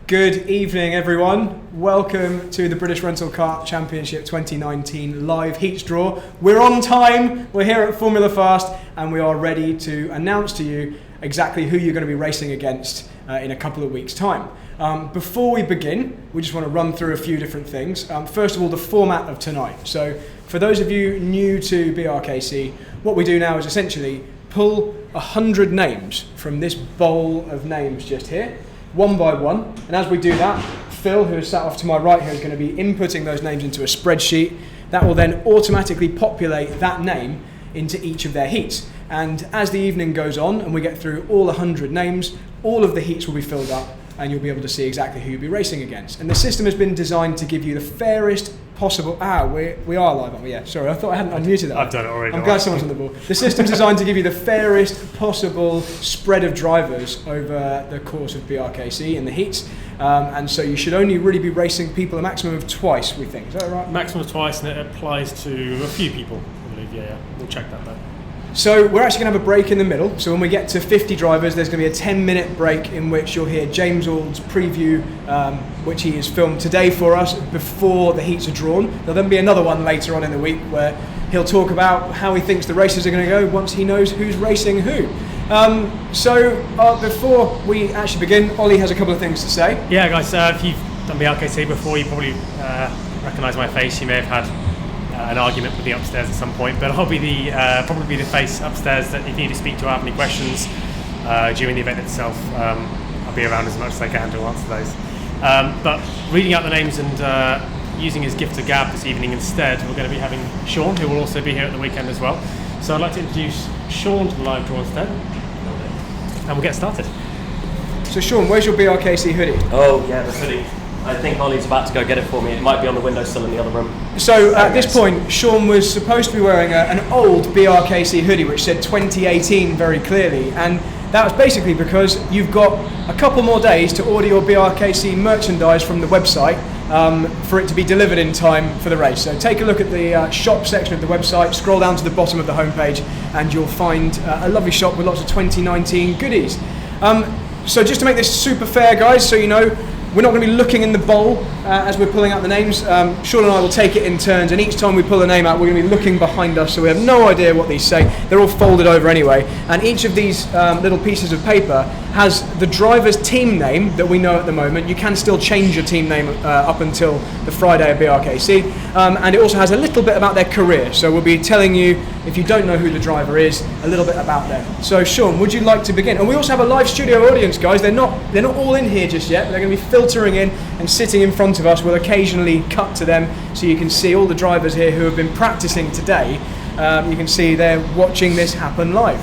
Good evening, everyone. Welcome to the British Rental Kart Championship 2019 live heats draw. We're on time, we're here at Formula Fast, and we are ready to announce to you exactly who you're going to be racing against in a couple of weeks' time. Before we begin, we just want to run through a few different things. First of all, the format of tonight. So, for those of you new to BRKC, what we do now is essentially pull 100 names from this bowl of names just here, one by one, and as we do that, Phil, who is sat off to my right here, is going to be inputting those names into a spreadsheet that will then automatically populate that name into each of their heats. And as the evening goes on and we get through all 100 names, all of the heats will be filled up and you'll be able to see exactly who you'll be racing against. And the system has been designed to give you the fairest possible... we are live, aren't we? Yeah, sorry, I thought I hadn't unmuted that. I've done it already. I'm glad someone's on the ball. The system's designed to give you the fairest possible spread of drivers over the course of BRKC in the heats. And so you should only really be racing people a maximum of twice, we think. Is that right? Maximum of twice, and it applies to a few people, I believe. Yeah. We'll check that though. So we're actually going to have a break in the middle. So when we get to 50 drivers, there's going to be a 10-minute break in which you'll hear James Ald's preview, which he has filmed today for us before the heats are drawn. There'll then be another one later on in the week where he'll talk about how he thinks the races are going to go once he knows who's racing who. Before we actually begin, Ollie has a couple of things to say. Yeah, guys, if you've done BRKC before, you probably recognise my face. You may have had an argument with me upstairs at some point, but I'll be probably be the face upstairs that if you need to speak to or have any questions during the event itself, I'll be around as much as I can to answer those. But reading out the names and using his gift of gab this evening instead, we're going to be having Sean, who will also be here at the weekend as well. So I'd like to introduce Sean to the live draw instead, and we'll get started. So Sean, where's your BRKC hoodie? Oh yeah, the hoodie. I think Ollie's about to go get it for me. It might be on the windowsill in the other room. So at this point, Sean was supposed to be wearing an old BRKC hoodie which said 2018 very clearly, and that was basically because you've got a couple more days to order your BRKC merchandise from the website for it to be delivered in time for the race. So take a look at the shop section of the website, scroll down to the bottom of the homepage, and you'll find a lovely shop with lots of 2019 goodies. So just to make this super fair, guys, so you know, we're not going to be looking in the bowl as we're pulling out the names. Sean and I will take it in turns, and each time we pull a name out, we're going to be looking behind us, so we have no idea what these say. They're all folded over anyway, and each of these little pieces of paper has the driver's team name that we know at the moment. You can still change your team name up until the Friday of BRKC, and it also has a little bit about their career, so we'll be telling you, if you don't know who the driver is, a little bit about them. So Sean, would you like to begin? And we also have a live studio audience, guys. They're not all in here just yet. They're going to be filtering in and sitting in front of us. We'll occasionally cut to them so you can see all the drivers here who have been practicing today. You can see they're watching this happen live.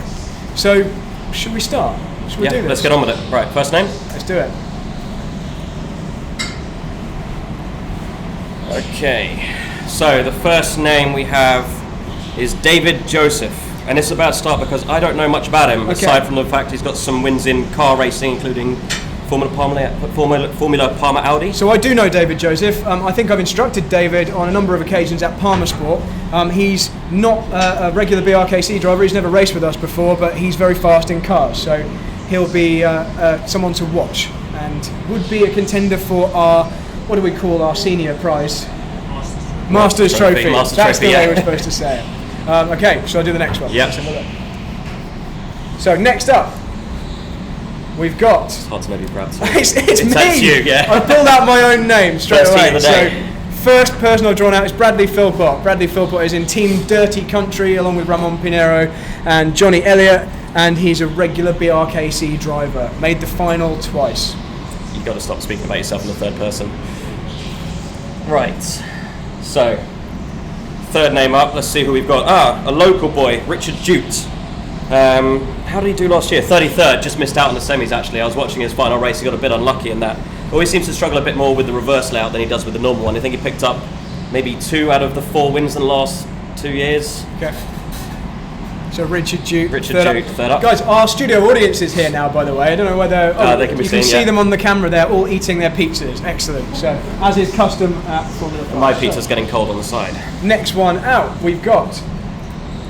So should we start? Should we do this? Let's get on with it. Right, first name? Let's do it. Okay, so the first name we have is David Joseph. And it's about to start because I don't know much about him, aside from the fact he's got some wins in car racing, including Formula Parma Audi. So I do know David Joseph. I think I've instructed David on a number of occasions at Parma Sport. He's not a regular BRKC driver. He's never raced with us before, but he's very fast in cars. So he'll be someone to watch and would be a contender for our, what do we call our senior prize? Masters Trophy. That's the way we're supposed to say it. Okay, shall I do the next one? Yep. So next up, we've got... It's hard to know who's grabbed. It's me! That's you, yeah. I pulled out my own name straight away. First team of the day. So, first person I've drawn out is Bradley Philpott. Bradley Philpott is in Team Dirty Country along with Ramon Pinero and Johnny Elliott, and he's a regular BRKC driver. Made the final twice. You've got to stop speaking about yourself in the third person. Right, so... Third name up, let's see who we've got. A local boy, Richard Jute. How did he do last year? 33rd, just missed out on the semis actually. I was watching his final race, he got a bit unlucky in that. Always seems to struggle a bit more with the reverse layout than he does with the normal one. I think he picked up maybe 2 out of the 4 wins in the last 2 years. Okay. So Richard Jute, third up. Guys, our studio audience is here now, by the way. I don't know whether they can be you seen, can see them on the camera. They're all eating their pizzas. Excellent. So, as is custom at Formula Fast. My pizza's getting cold on the side. Next one out, we've got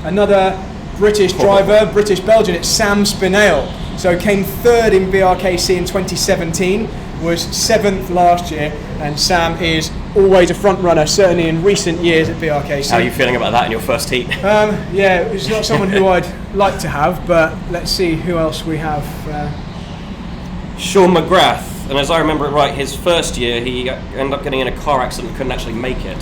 another British driver, British Belgian. It's Sam Spinale. So came third in BRKC in 2017. was 7th last year, and Sam is always a front runner, certainly in recent years at BRKC. How are you feeling about that in your first heat? Yeah, it's not someone who I'd like to have, but let's see who else we have. Sean McGrath, and as I remember it right, his first year he ended up getting in a car accident and couldn't actually make it.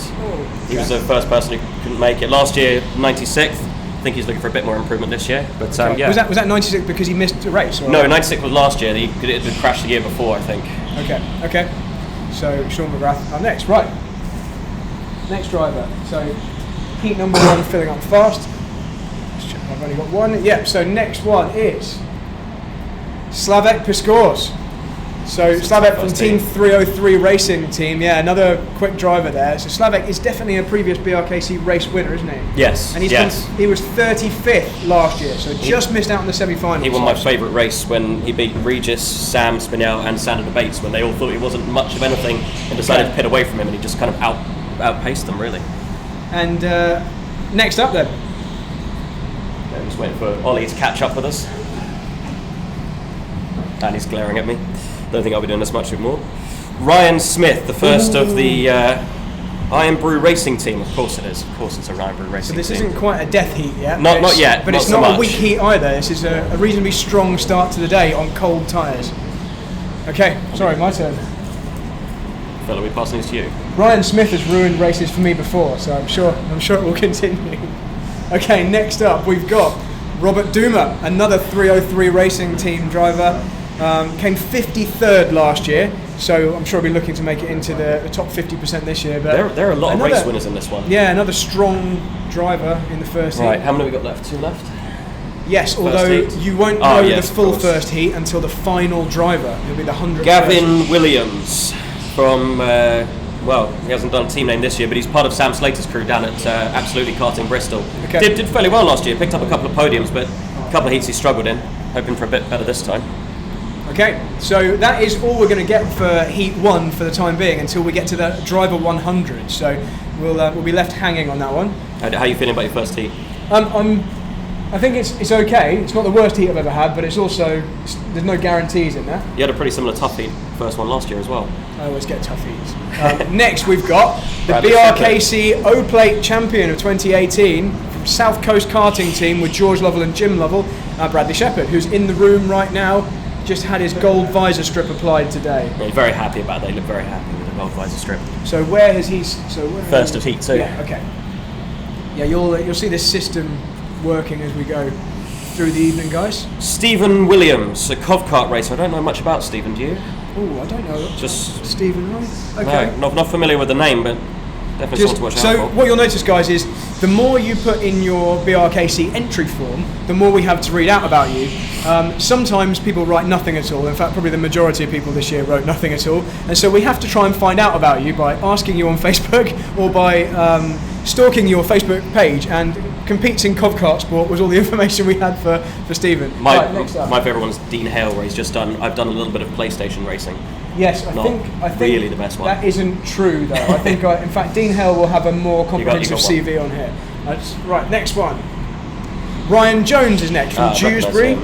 He was the first person who couldn't make it. Last year, 96th. I think he's looking for a bit more improvement this year. But yeah. Was that 96 because he missed a race? Or? No, 96 was last year. He had crashed the year before, I think. Okay. So Sean McGrath up next. Right. Next driver. So heat number 1 filling up fast. Let's check. I've only got one. Yep. So next one is Slavek Piskors. So Slavek from Team 303 Racing Team, another quick driver there. So Slavek is definitely a previous BRKC race winner, isn't he? Yes. And he was 35th last year, so just missed out on the semi-finals. He won my favourite race when he beat Regis, Sam Spinell and Sander Bates when they all thought he wasn't much of anything and decided to pit away from him, and he just kind of outpaced them, really. And next up then. I'm just waiting for Ollie to catch up with us. And he's glaring at me. Don't think I'll be doing this much more. Ryan Smith, the first of the Iron Brew Racing Team. Of course it is. Of course it's a Iron Brew Racing Team. So this isn't quite a death heat yet. Not yet. But it's not a weak heat either. This is a reasonably strong start to the day on cold tyres. Okay, sorry, my turn. Phil, are we passing this to you? Ryan Smith has ruined races for me before, so I'm sure it will continue. Okay, next up we've got Robert Duma, another 303 Racing Team driver. Came 53rd last year, so I'm sure he'll be looking to make it into the top 50% this year. But there are a lot of race winners in this one. Yeah, another strong driver in the first heat. Right, how many have we got left? 2 left? Yes, although you won't know the full first heat until the final driver. It'll be the 100th. Gavin Williams from, he hasn't done a team name this year, but he's part of Sam Slater's crew down at Absolutely Karting Bristol. Okay. Did fairly well last year, picked up a couple of podiums, but a couple of heats he struggled in. Hoping for a bit better this time. Okay, so that is all we're going to get for Heat 1 for the time being until we get to the Driver 100. So we'll be left hanging on that one. How are you feeling about your first heat? I think it's okay. It's not the worst heat I've ever had, but there's no guarantees in that. You had a pretty similar tough heat, first one last year as well. I always get tough heats. Next we've got the BRKC O-Plate Champion of 2018 from South Coast Karting Team with George Lovell and Jim Lovell, Bradley Shepherd, who's in the room right now. Just had his gold visor strip applied today. Yeah, he's very happy about that. He looked very happy with the gold visor strip. So where has he? First of heat 2. Yeah. Okay. Yeah, you'll see this system working as we go through the evening, guys. Stephen Williams, a Cov Kart racer. I don't know much about Stephen. Do you? Oh, I don't know. Just Stephen, right? Okay. No, not familiar with the name, but definitely want to watch out So for. what you'll notice, guys, is the more you put in your BRKC entry form, the more we have to read out about you. Sometimes people write nothing at all. In fact, probably the majority of people this year wrote nothing at all. And so we have to try and find out about you by asking you on Facebook or by stalking your Facebook page. And Competes in Cov Kart Sport was all the information we had for Stephen. My favourite one is Dean Hale, where I've done a little bit of PlayStation racing. Yes, I think really the best one. That isn't true, though. I think, in fact, Dean Hale will have a more comprehensive CV on here. Right, next one. Ryan Jones is next from Dewsbury.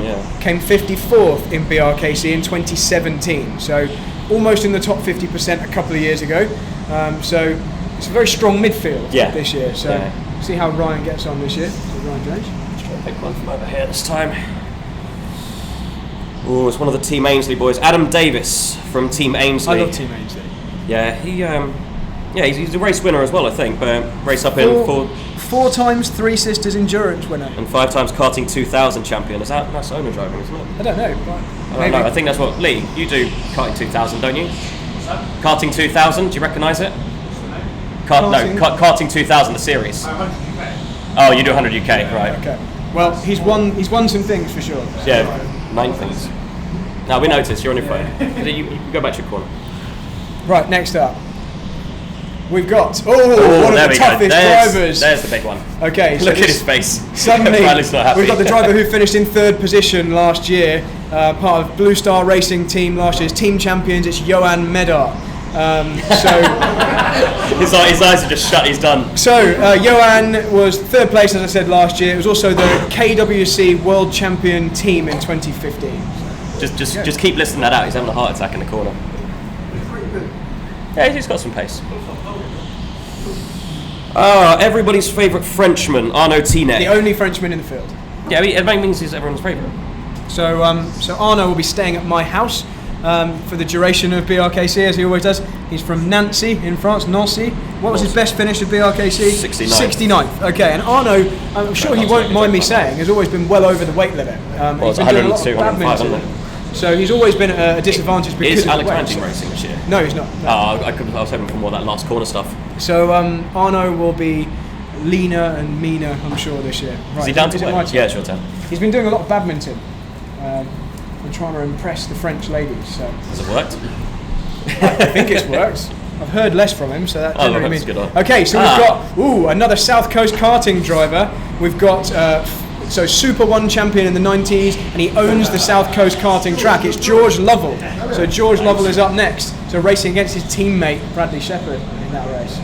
Came 54th in BRKC in 2017, so almost in the top 50% a couple of years ago. So it's a very strong midfield this year. So see how Ryan gets on this year. So Ryan Jones. Let's try to pick one from over here this time. Oh, it's one of the Team Ainsley boys. Adam Davis from Team Ainsley. I love Team Ainsley. Yeah, he's a race winner as well, I think. But race up in 4 times Three Sisters Endurance winner. And 5 times Karting 2000 champion. That's owner driving, isn't it? I don't know. I don't know. I think that's what Lee. You do Karting 2000, don't you? What's that? Karting 2000. Do you recognise it? Karting 2000, the series. 100 UK. Oh, you do 100 UK, right? Okay. Well, he's won some things for sure. Yeah, 9 things. Now we noticed you're on your phone. You go back to your corner. Right, next up. We've got one of the toughest drivers. There's the big one. Okay, look at his face. Suddenly, Bradley's not happy. we've got the driver who finished in 3rd position last year, part of Blue Star Racing Team last year's team champions. It's Johan Medar. His eyes are just shut. He's done. So Johan was 3rd place, as I said, last year. It was also the KWC World Champion team in 2015. Just keep listening that out. He's having a heart attack in the corner. Yeah, he's got some pace. Everybody's favourite Frenchman, Arnaud Tinet. The only Frenchman in the field. Yeah, I mean, it means he's everyone's favourite. So Arnaud will be staying at my house for the duration of BRKC, as he always does. He's from Nancy in France, Nancy. What was his best finish of BRKC? 69th. Okay, and Arnaud, I'm sure he won't mind me saying, has always been well over the weight limit. Well, it's 102, 105, isn't it? So he's always been at a disadvantage because Is of Alex the weight. Manting racing this year? No, he's not. No. I was hoping for more of that last corner stuff. So Arnaud will be leaner and meaner, I'm sure, this year. Right. Is he down to it my weight? turn? Yeah, it's your turn. He's been doing a lot of badminton. I'm trying to impress the French ladies. So Has it worked? I think it's worked. I've heard less from him, so that generally that's means. good. Okay, so we've got another South Coast karting driver. We've got Super 1 champion in the 90s, and he owns the South Coast karting track. It's George Lovell. So George Lovell is up next. So racing against his teammate Bradley Shepherd in that race.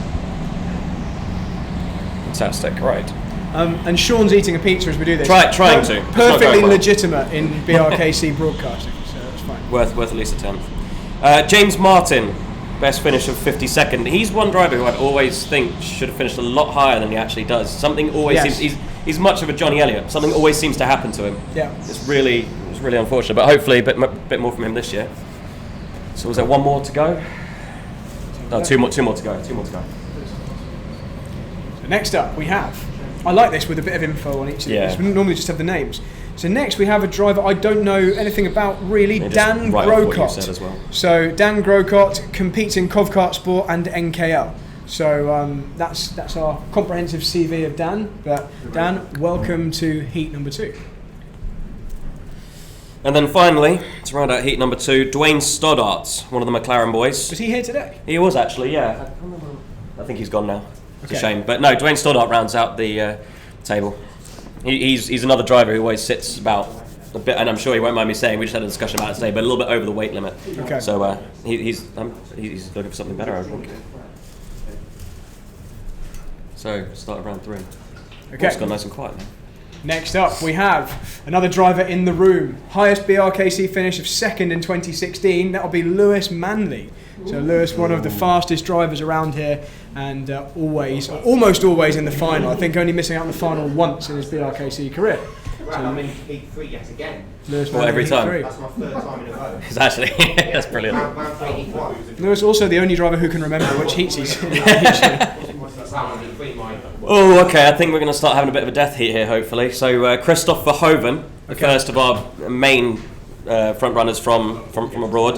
Fantastic, right. And Sean's eating a pizza as we do this. Trying to. It's not Perfectly going well. legitimate in BRKC broadcasting, so that's fine. Worth at least a tenth. James Martin, best finish of 52nd. He's one driver who I'd always think should have finished a lot higher than he actually does. Something always seems. He's much of a Johnny Elliott. Something always seems to happen to him. Yeah. It's really unfortunate, but hopefully a bit more from him this year. So was there one more to go? No, two more to go. So next up we have, I like this with a bit of info on each of these. We normally just have the names. So next we have a driver I don't know anything about really, Dan Grocott. As well. So Dan Grocott competes in Covkart Sport and NKL. So that's our comprehensive CV of Dan. But Dan, welcome to heat number 2. And then finally, to round out heat number 2, Dwayne Stoddart, one of the McLaren boys. Was he here today? He was actually, yeah. I think he's gone now. It's a shame. But no, Dwayne Stoddart rounds out the table. He's another driver who always sits about a bit, and I'm sure he won't mind me saying, we just had a discussion about it today, but a little bit over the weight limit. Okay. So he's looking for something better, I think. So, start of round 3. Okay. It's gone nice and quiet now. Next up, we have another driver in the room. Highest BRKC finish of 2nd in 2016. That'll be Lewis Manley. So Lewis, one of the fastest drivers around here, and almost always in the final. I think only missing out in the final once in his BRKC career. I'm in Heat 3 yet again. Lewis Well, every Manley, time. Heat That's my 3rd time in a row. It's actually, that's brilliant. Round 3, Heat 1. 3. Lewis also the only driver who can remember which heats he's in. That's how Heat 3 mine. Oh, okay, I think we're going to start having a bit of a death heat here, hopefully. So, Christoph Verhoeven, the first of our main front runners from abroad.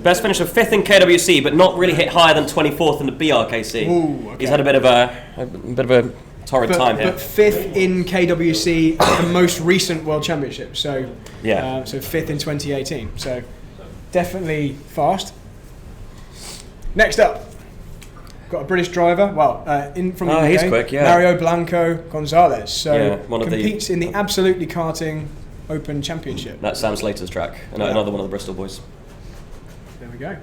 Best finish of 5th in KWC, but not really hit higher than 24th in the BRKC. Ooh, okay. He's had a bit of a torrid time here. But 5th in KWC at the most recent World Championship. So Yeah. so 5th in 2018. So definitely fast. Next up, got a British driver. Well, from the UK. He's quick, yeah. Mario Blanco Gonzalez. So Yeah, one of the- competes in the Absolutely Karting Open Championship. That's Sam Slater's track, another one of the Bristol boys. There we go.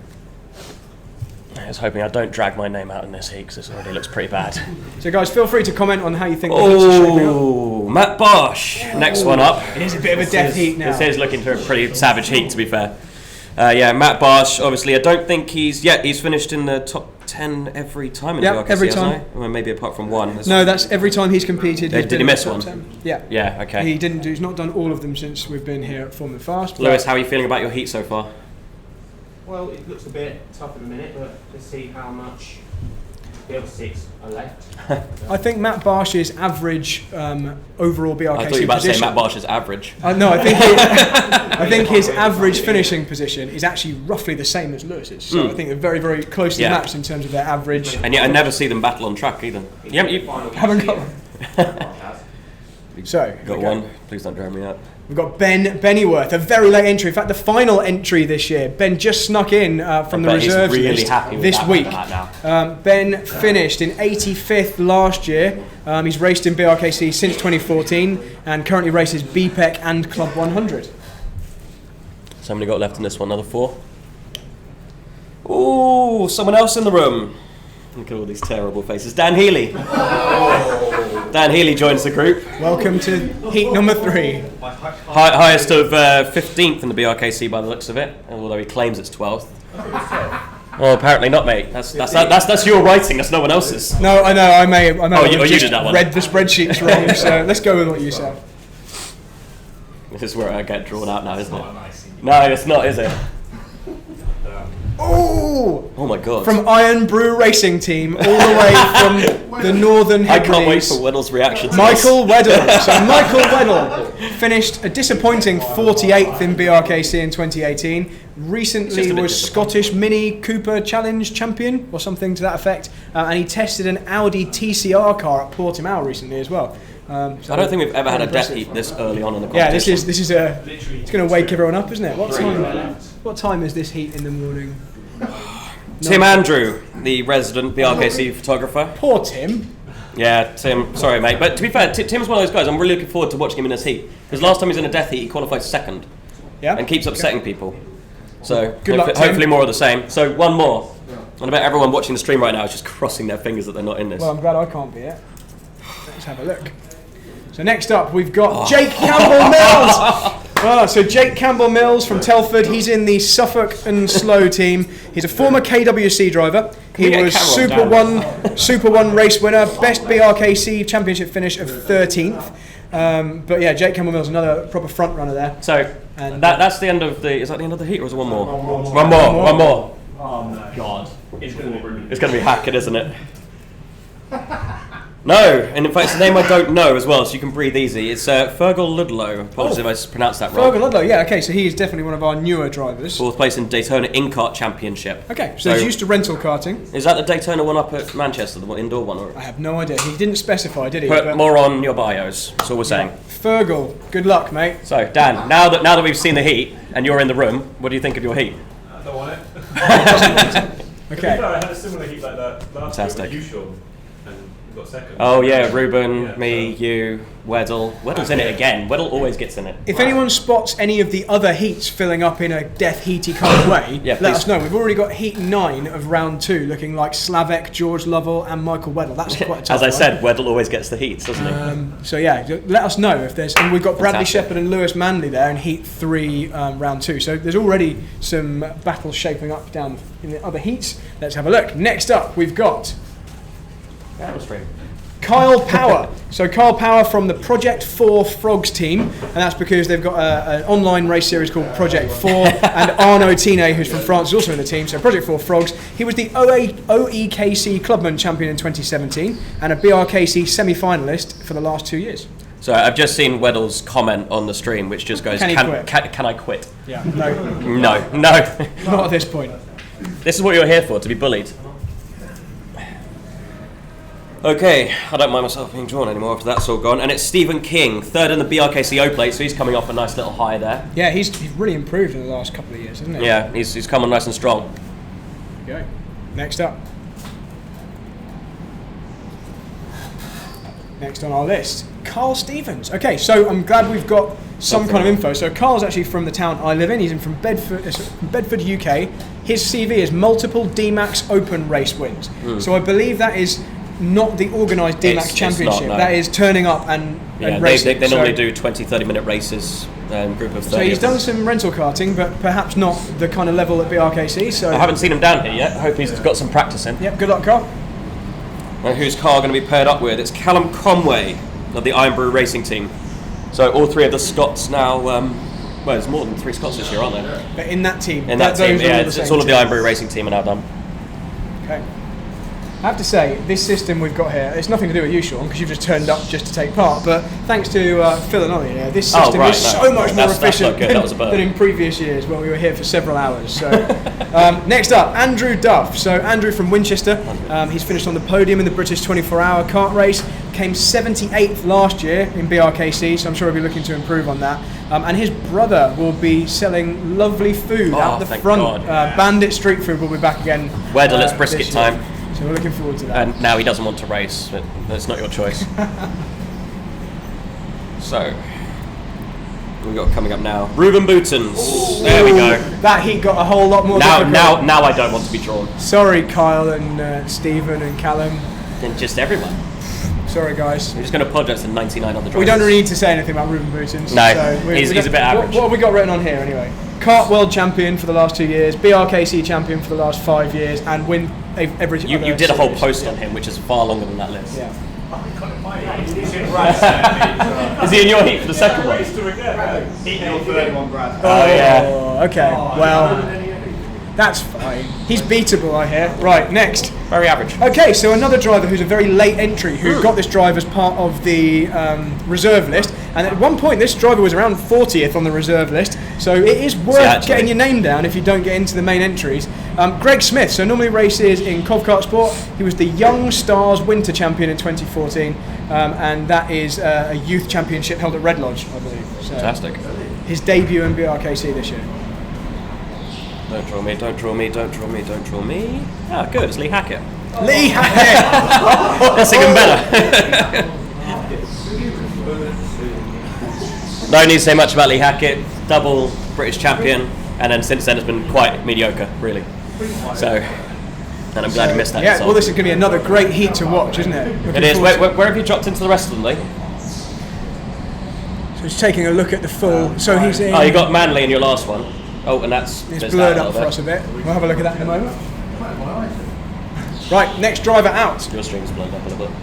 I was hoping I don't drag my name out in this heat because this already looks pretty bad. So guys, feel free to comment on how you think the heats are shaping up. Oh, Matt Bosch, next one up. It is a bit of a death heat now. This is looking to a pretty savage heat, to be fair. Matt Bosch, obviously, I don't think he's finished in the top 10 every time in the BRKC, every hasn't time. he? Well, maybe apart from one. No, that's every time he's competed. Did he's he been miss in the one? top 10. Yeah. Yeah, okay. He's not done all of them since we've been here at Formula Fast. Lewis, how are you feeling about your heat so far? Well, it looks a bit tough at the minute, but let's see how much the other 6 are left. I think Matt Barsh's average overall BRKC I thought you were about to say position. Matt Bosch's average. No, I think his average finishing position is actually roughly the same as Lewis's. So I think they're very, very closely matched in terms of their average. And yet I never see them battle on track either. You Haven't got one. So got one. Please don't drown me out. We've got Ben Bennyworth, a very late entry. In fact, the final entry this year. Ben just snuck in from the bet he's reserves really list happy with this that week. now. Ben finished in 85th last year. He's raced in BRKC since 2014 and currently races BPEC and Club 100. So many got left in this one? Another 4? Ooh, someone else in the room. Look at all these terrible faces. Dan Healy. Dan Healy joins the group. Welcome to heat number 3. I Highest of 15th in the BRKC by the looks of it, although he claims it's 12th. Well, apparently not, mate. That's your writing. That's no one else's. No, I know. I may have you just did that one. read the spreadsheets wrong. So let's go with what you said. This is where I get drawn out now, isn't it? No, it's not, is it? Oh my god! From Iron Brew Racing Team, all the way from the Northern Hebrides. I can't wait for Weddle's reaction to Michael Weddle. So Michael Weddle finished a disappointing 48th in BRKC in 2018. Recently was Scottish Mini Cooper Challenge champion or something to that effect, and he tested an Audi TCR car at Portimao recently as well. So I don't think we've ever had a death heat this early on in the competition. Yeah, this is it's going to wake everyone up, isn't it? What time is this heat in the morning? Tim Andrew, the resident BRKC photographer. Poor Tim. Yeah, Tim. Sorry, mate. But to be fair, Tim's one of those guys. I'm really looking forward to watching him in this heat. Because last time he was in a death heat, he qualified second. Yeah. And keeps upsetting people. So Good luck, Tim. hopefully more of the same. So one more. And I bet everyone watching the stream right now is just crossing their fingers that they're not in this. Well, I'm glad I can't be it. Let's have a look. So next up, we've got Jake Campbell Mills. So Jake Campbell Mills from Telford. He's in the Suffolk and Slow team. He's a former KWC driver. He was Super One race winner, best BRKC championship finish of 13th. But yeah, Jake Campbell Mills, another proper front runner there. So that's the end of the. Is that the end of the heat, or is there one more? One more. Oh my god! It's going to be Hackett, isn't it? No, and in fact it's a name I don't know as well, so you can breathe easy. It's Fergal Ludlow. Apologies if I pronounced that wrong. Fergal Ludlow, yeah, okay, so he is definitely one of our newer drivers. 4th place in Daytona Kart Championship. Okay, so he's used to rental karting. Is that the Daytona one up at Manchester, the indoor one? Or? I have no idea. He didn't specify, did he? Put more on your bios, that's all we're saying. Fergal, good luck, mate. So, Dan, now that we've seen the heat, and you're in the room, what do you think of your heat? I don't want it. Okay. I had a similar heat like that last Fantastic. year with you, Sean, and we got second. Oh yeah, Ruben, me, you, Weddle. Weddle's in it again. Weddle always gets in it. If anyone spots any of the other heats filling up in a death heaty kind of way, Yeah, let please. us know. We've already got heat 9 of round 2 looking like Slavek, George Lovell and Michael Weddle. That's quite a tough As I one. said, Weddle always gets the heats, doesn't he? So yeah, let us know if there's, and we've got Bradley Fantastic. Shepherd and Lewis Manley there in heat 3 round 2. So there's already some battles shaping up down in the other heats. Let's have a look. Next up we've got Kyle Power. So Kyle Power from the Project 4 Frogs team, and that's because they've got an online race series called Project 4, and Arnaud Tine, who's from France, is also in the team. So Project 4 Frogs. He was the OEKC Clubman champion in 2017 and a BRKC semi-finalist for the last 2 years. So I've just seen Weddle's comment on the stream, which just goes, Can he quit? Can I quit? Yeah, no, No. not at this point. This is what you're here for, to be bullied. Okay, I don't mind myself being drawn anymore after that's all gone. And it's Stephen King, 3rd in the BRKC O plate, so he's coming off a nice little high there. Yeah, he's really improved in the last couple of years, hasn't he? Yeah, he's come on nice and strong. Okay. Next up. Next on our list, Carl Stevens. Okay, so I'm glad we've got some kind of info. So Carl's actually from the town I live in. He's from Bedford, UK. His CV is multiple D-Max Open race wins. So I believe that is not the organised D-Max It's Championship. not, no. That is turning up and racing. They normally do 20-30 minute races, group of 30. So he's done some rental karting, but perhaps not the kind of level at BRKC. So I haven't seen him down here yet. I hope he's got some practice in. Yep, good luck, Carl. And who's Carl going to be paired up with? It's Callum Conway of the Iron Brew Racing team. So all 3 of the Scots now. Well, there's more than 3 Scots this year, aren't there? But in that team. In that team, those are yeah, all the it's same all of the team. Iron Brew Racing team are now done. Okay. I have to say, this system we've got here, it's nothing to do with you, Sean, because you've just turned up just to take part, but thanks to Phil and Ollie here, this system is so much more efficient than in previous years when we were here for several hours. So, next up, Andrew Duff. So Andrew from Winchester, he's finished on the podium in the British 24-hour kart race, came 78th last year in BRKC, so I'm sure he'll be looking to improve on that. And his brother will be selling lovely food out the front. Bandit Street Food will be back again. Weddle, it's brisket time. So we're looking forward to that. And now he doesn't want to race, but that's not your choice. So, we've got coming up now, Ruben Boutons. There we go. That heat got a whole lot more difficult. Now I don't want to be drawn. Sorry, Kyle and Stephen and Callum. And just everyone. Sorry, guys. We're just going to apologise to 99 other drivers. We don't really need to say anything about Ruben Boutons. No, he's a bit average. What have we got written on here anyway? Kart World Champion for the last 2 years, BRKC Champion for the last 5 years, and win every You did a whole post on him, which is far longer than that list. Yeah. Is he in your heat for the second one? Heat your third one, Brad. Oh, yeah. Okay, well, that's fine. He's beatable, I hear. Right, next. Very average. Okay, so another driver who's a very late entry who got this drive as part of the reserve list, and at one point this driver was around 40th on the reserve list, so it is worth getting your name down if you don't get into the main entries. Greg Smith, so normally races in Cov Kart Sport. He was the Young Stars Winter Champion in 2014, and that is a youth championship held at Red Lodge, I believe. So Fantastic. his debut in BRKC this year. Don't draw me, don't draw me, don't draw me, don't draw me. Ah, good, it's Lee Hackett. Lee Hackett! That's even better. No need to say much about Lee Hackett. Double British champion, and then since then it's been quite mediocre, really. So, and I'm glad he missed that. Yeah, well, this is going to be another great heat to watch, isn't it? It is. Where have you dropped into the rest of them, Lee? So he's taking a look at the full. So he's in. Oh, you got Manley in your last one. Oh, and that's It's blurred up for us a bit. We'll have a look at that in a moment. Right, next driver out. Your stream's blurred up a little bit.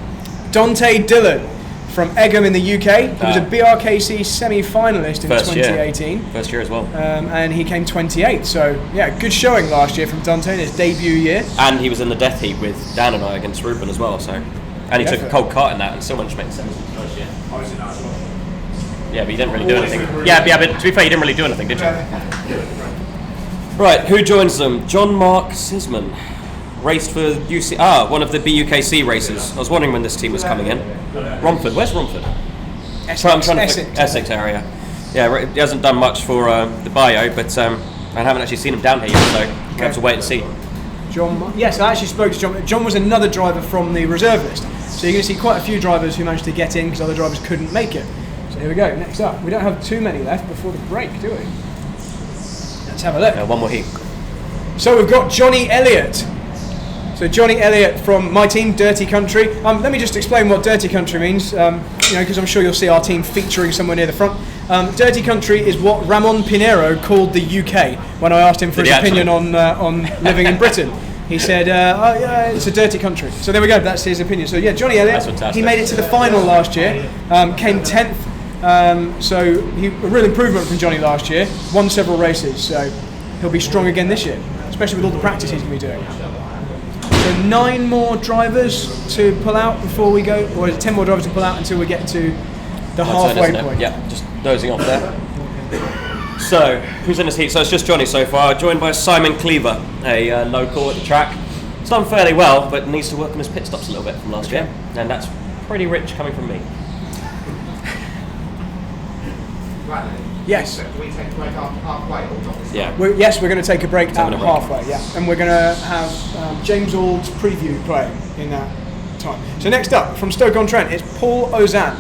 Dante Dillon from Egham in the UK. He was a BRKC semi-finalist in First 2018. Year. First year as well. And he came 28th. So, yeah, good showing last year from Dante in his debut year. And he was in the death heat with Dan and I against Ruben as well. So, and he took a cold kart in that, and still managed to make sense. Yeah, but you didn't really do anything. Yeah, but to be fair, you didn't really do anything, did you? Right, who joins them? John Mark Sisman. Raced for UC. One of the BUKC races. I was wondering when this team was coming in. Romford. Where's Romford? Essex area. Yeah, he hasn't done much for the bio, but I haven't actually seen him down here yet, so we have to wait and see. Yes, I actually spoke to John. John was another driver from the reserve list. So you're going to see quite a few drivers who managed to get in because other drivers couldn't make it. So here we go. Next up, we don't have too many left before the break, do we? Let's have a look. One more heat. So we've got Johnny Elliott. So Johnny Elliott from my team, Dirty Country. Let me just explain what Dirty Country means, because I'm sure you'll see our team featuring somewhere near the front. Dirty Country is what Ramon Pinheiro called the UK when I asked him for his opinion on living in Britain. He said, it's a dirty country. So there we go, that's his opinion. So yeah, Johnny Elliott, he made it to the final last year, came 10th. So a real improvement from Johnny last year, won several races, so he'll be strong again this year, especially with all the practice he's going to be doing. So 9 more drivers to pull out before we go, or is it 10 more drivers to pull out until we get to the halfway point? Yeah, just dozing off there. So, who's in this heat? So it's just Johnny so far, joined by Simon Cleaver, a local at the track. He's done fairly well, but needs to work on his pit stops a little bit from last year, and that's pretty rich coming from me. Yes. Do we take a break halfway or not? Yeah. We're going to take a break at halfway, yeah. And we're going to have James Ald's preview playing in that time. So next up, from Stoke-on-Trent, it's Paul Ozan.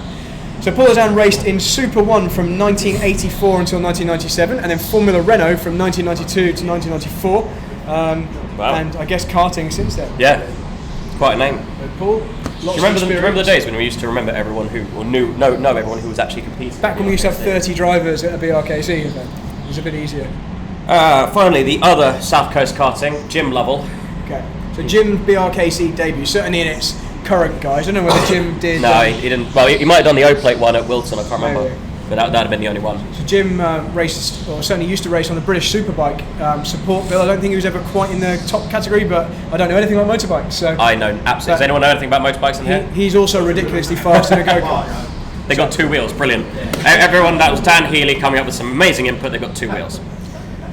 So Paul Ozan raced in Super 1 from 1984 until 1997, and then Formula Renault from 1992 to 1994. Wow. And I guess karting since then. Yeah, quite a name. Paul, Do you remember the days when we used to remember everyone who, or know everyone who was actually competing? Back when we used to have 30 drivers at a BRKC event. It was a bit easier. Finally, the other South Coast karting, Jim Lovell. Okay, so Jim BRKC debut, certainly in its current guise. I don't know whether Jim did... No, he didn't. Well, he might have done the O-plate one at Wilton, I can't remember. Maybe. But that'd have been the only one. So Jim raced, or certainly used to race on the British Superbike support bill. I don't think he was ever quite in the top category, but I don't know anything about motorbikes. So I know absolutely. Does anyone know anything about motorbikes in here? He's also ridiculously fast in a go-kart. They got 2 wheels, brilliant. Everyone, that was Dan Healy coming up with some amazing input. They've got 2 wheels.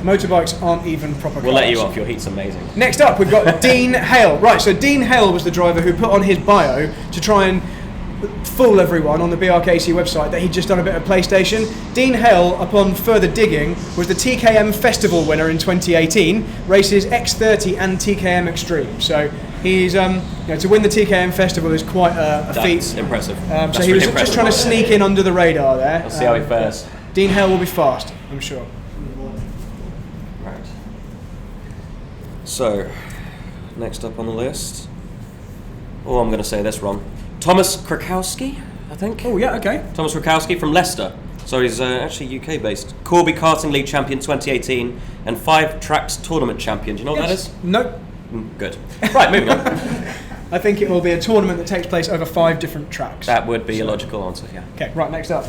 Motorbikes aren't even proper cars. We'll let you off, your heat's amazing. Next up, we've got Dean Hale. Right, so Dean Hale was the driver who put on his bio to try and fool everyone on the BRKC website that he'd just done a bit of PlayStation. Dean Hale, upon further digging, was the TKM Festival winner in 2018, races X30 and TKM Extreme. So he's, to win the TKM Festival is quite a feat. That's impressive. So he was just trying to sneak in under the radar there. Let's see how he fares. Dean Hale will be fast, I'm sure. Right. So, next up on the list. Oh, I'm going to say this wrong. Thomas Krakowski, I think. Oh yeah, okay. Thomas Krakowski from Leicester. So he's actually UK based. Corby Karting League champion 2018 and 5 tracks tournament champion. Do you know what that is? Nope. Good. Right, moving on. I think it will be a tournament that takes place over 5 different tracks. That would be a logical answer, yeah. Okay, right, next up.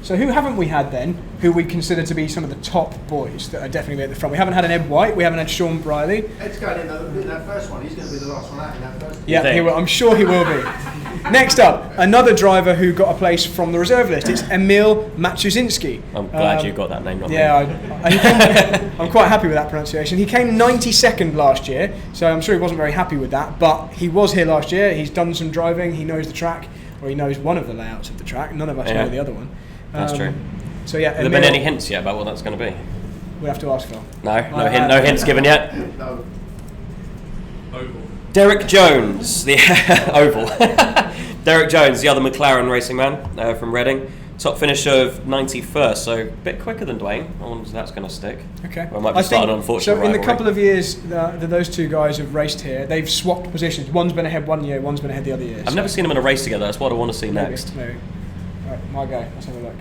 So who haven't we had then, who we consider to be some of the top boys that are definitely at the front? We haven't had an Ed White, we haven't had Sean Briley. Ed's going in that first one. He's going to be the last one out in that first one. Yeah, he will, I'm sure he will be. Next up, another driver who got a place from the reserve list. It's Emil Matuszinski. I'm glad you got that name, not me. Yeah, I'm quite happy with that pronunciation. He came 92nd last year, so I'm sure he wasn't very happy with that, but he was here last year, he's done some driving, he knows the track, or he knows one of the layouts of the track, none of us know the other one. That's true. So yeah, Have there been any hints yet about what that's going to be? We have to ask Phil. No hints given yet. No. Oval. Derek Jones, the oval. Derek Jones, the other McLaren racing man from Reading. Top finish of 91st, so a bit quicker than Dwayne. I wonder if that's going to stick. Okay. Or it might be starting unfortunate So in the rivalry. couple of years that those two guys have raced here, they've swapped positions. One's been ahead one year, one's been ahead the other year. I've never seen them in a race together. That's what I want to see next. Maybe. Right, my go. Let's have a look.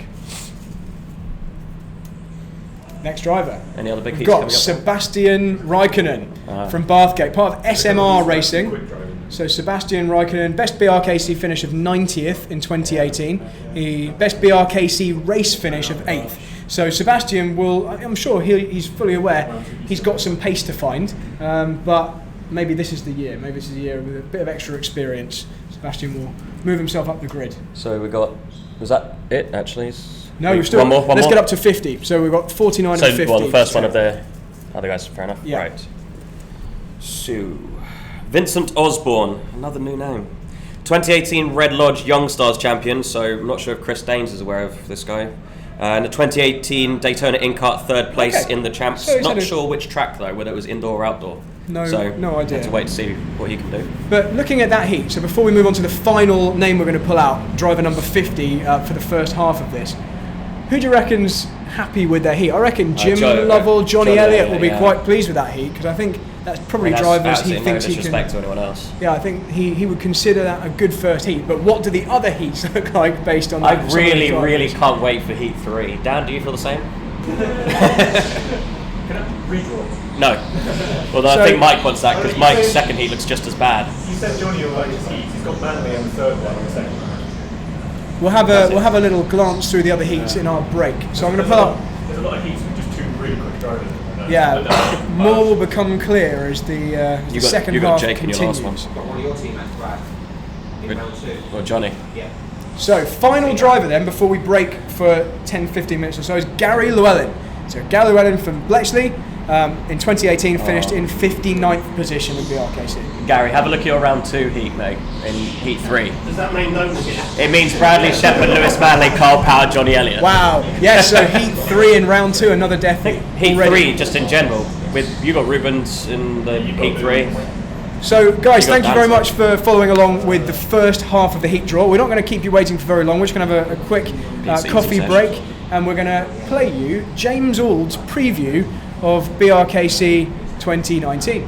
Next driver. Any other big We've heats got coming up? Sebastian Raikkonen from Bathgate, part of SMR Racing. Quick driving. So Sebastian Raikkonen, best BRKC finish of 90th in 2018. The best BRKC race finish of 8th. So Sebastian will, I'm sure he's fully aware, he's got some pace to find, but maybe this is the year. Maybe this is the year with a bit of extra experience. Sebastian will move himself up the grid. So we got, was that it actually? No, we've still, one more. let's get up to 50. So we've got 49 So and 50. well, the first one of the other guys, fair enough. Yeah. Right. So, Vincent Osborne, another new name. 2018 Red Lodge Young Stars champion, so I'm not sure if Chris Daines is aware of this guy. And the 2018 Daytona In-Kart third place in the champs. So he's not had sure which track though, whether it was indoor or outdoor. No idea. Have to wait to see what he can do. But looking at that heat, so before we move on to the final name we're going to pull out, driver number 50 for the first half of this, who do you reckon's happy with their heat? I reckon Jim Lovell, Johnny Elliott will be quite pleased with that heat, because I think that's probably drivers he thinks he can. Disrespect to anyone else. Yeah, I think he would consider that a good first heat. But what do the other heats look like based on that? I really can't wait for Heat 3. Dan, do you feel the same? Can I redraw? No. Although I think Mike wants that, because Mike's second heat looks just as bad. You said Johnny will like his heats. He's got Manley on the third one and the second one. We'll have a little glance through the other heats in our break. So I'm going to pull up. There's a lot of heats with just 2 really quick drivers. Yeah, more will become clear as the second half Jake in your last continues. Got one of your teammates, Brad, in round 2. Or Johnny. Yeah. So, final driver then, before we break for 10-15 minutes or so, is Gary Llewellyn. So, Gary Llewellyn from Bletchley, in 2018 finished in 59th position in BRKC. Gary, have a look at your round 2 heat, mate, in Heat 3. Does that mean no? It means Bradley Shepherd, Lewis Manley, Carl Power, Johnny Elliott. Wow, yes, so Heat 3 in round 2, another death heat. Heat already. 3, just in general. With you got Rubens in the Heat 3. So, guys, You got thank you very Dancer. much for following along with the first half of the heat draw. We're not going to keep you waiting for very long. We're just going to have a quick coffee session. break, and we're going to play you James Ald's preview of BRKC 2019.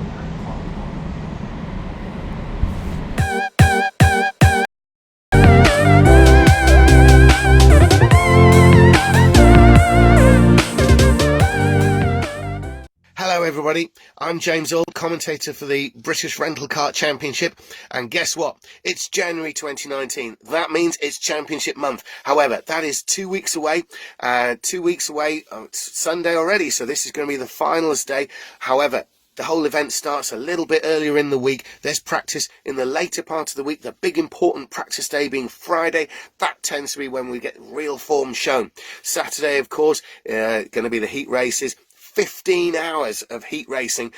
Hello everybody, I'm James Uld, commentator for the British Rental Kart Championship, and guess what? It's January 2019. That means it's Championship month. However, that is 2 weeks away. It's Sunday already, so this is going to be the finals day. However, the whole event starts a little bit earlier in the week. There's practice in the later part of the week. The big important practice day being Friday. That tends to be when we get real form shown. Saturday, of course, going to be the heat races. 15 hours of heat racing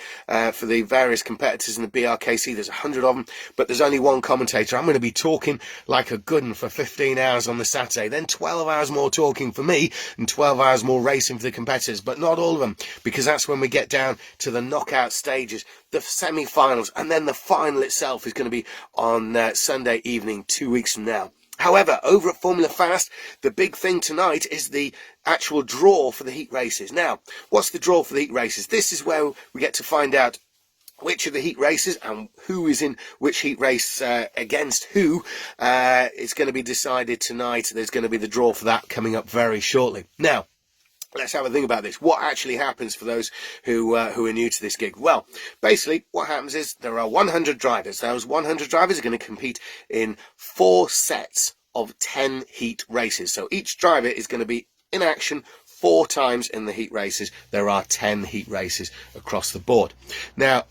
for the various competitors in the BRKC. There's 100 of them, but there's only one commentator. I'm going to be talking like a good one for 15 hours on the Saturday. Then 12 hours more talking for me and 12 hours more racing for the competitors, but not all of them, because that's when we get down to the knockout stages, the semi-finals, and then the final itself is going to be on Sunday evening, 2 weeks from now. However, over at Formula Fast, the big thing tonight is the actual draw for the heat races. Now, what's the draw for the heat races? This is where we get to find out which of the heat races and who is in which heat race against who is going to be decided tonight. There's going to be the draw for that coming up very shortly. Now, let's have a think about this. What actually happens for those who are new to this gig? Well, basically, what happens is there are 100 drivers. Those 100 drivers are going to compete in 4 sets of 10 heat races. So each driver is going to be in action 4 times in the heat races. There are 10 heat races across the board. Now,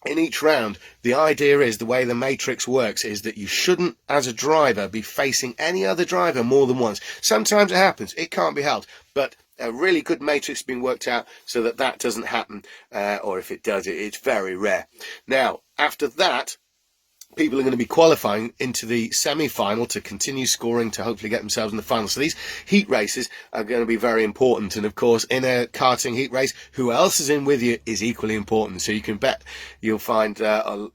in each round, the idea is, the way the matrix works, is that you shouldn't, as a driver, be facing any other driver more than once. Sometimes it happens, it can't be helped, but a really good matrix being worked out so that that doesn't happen, or if it does, it's very rare. Now, after that, people are going to be qualifying into the semi-final to continue scoring to hopefully get themselves in the final. So these heat races are going to be very important. And of course, in a karting heat race, who else is in with you is equally important. So you can bet you'll find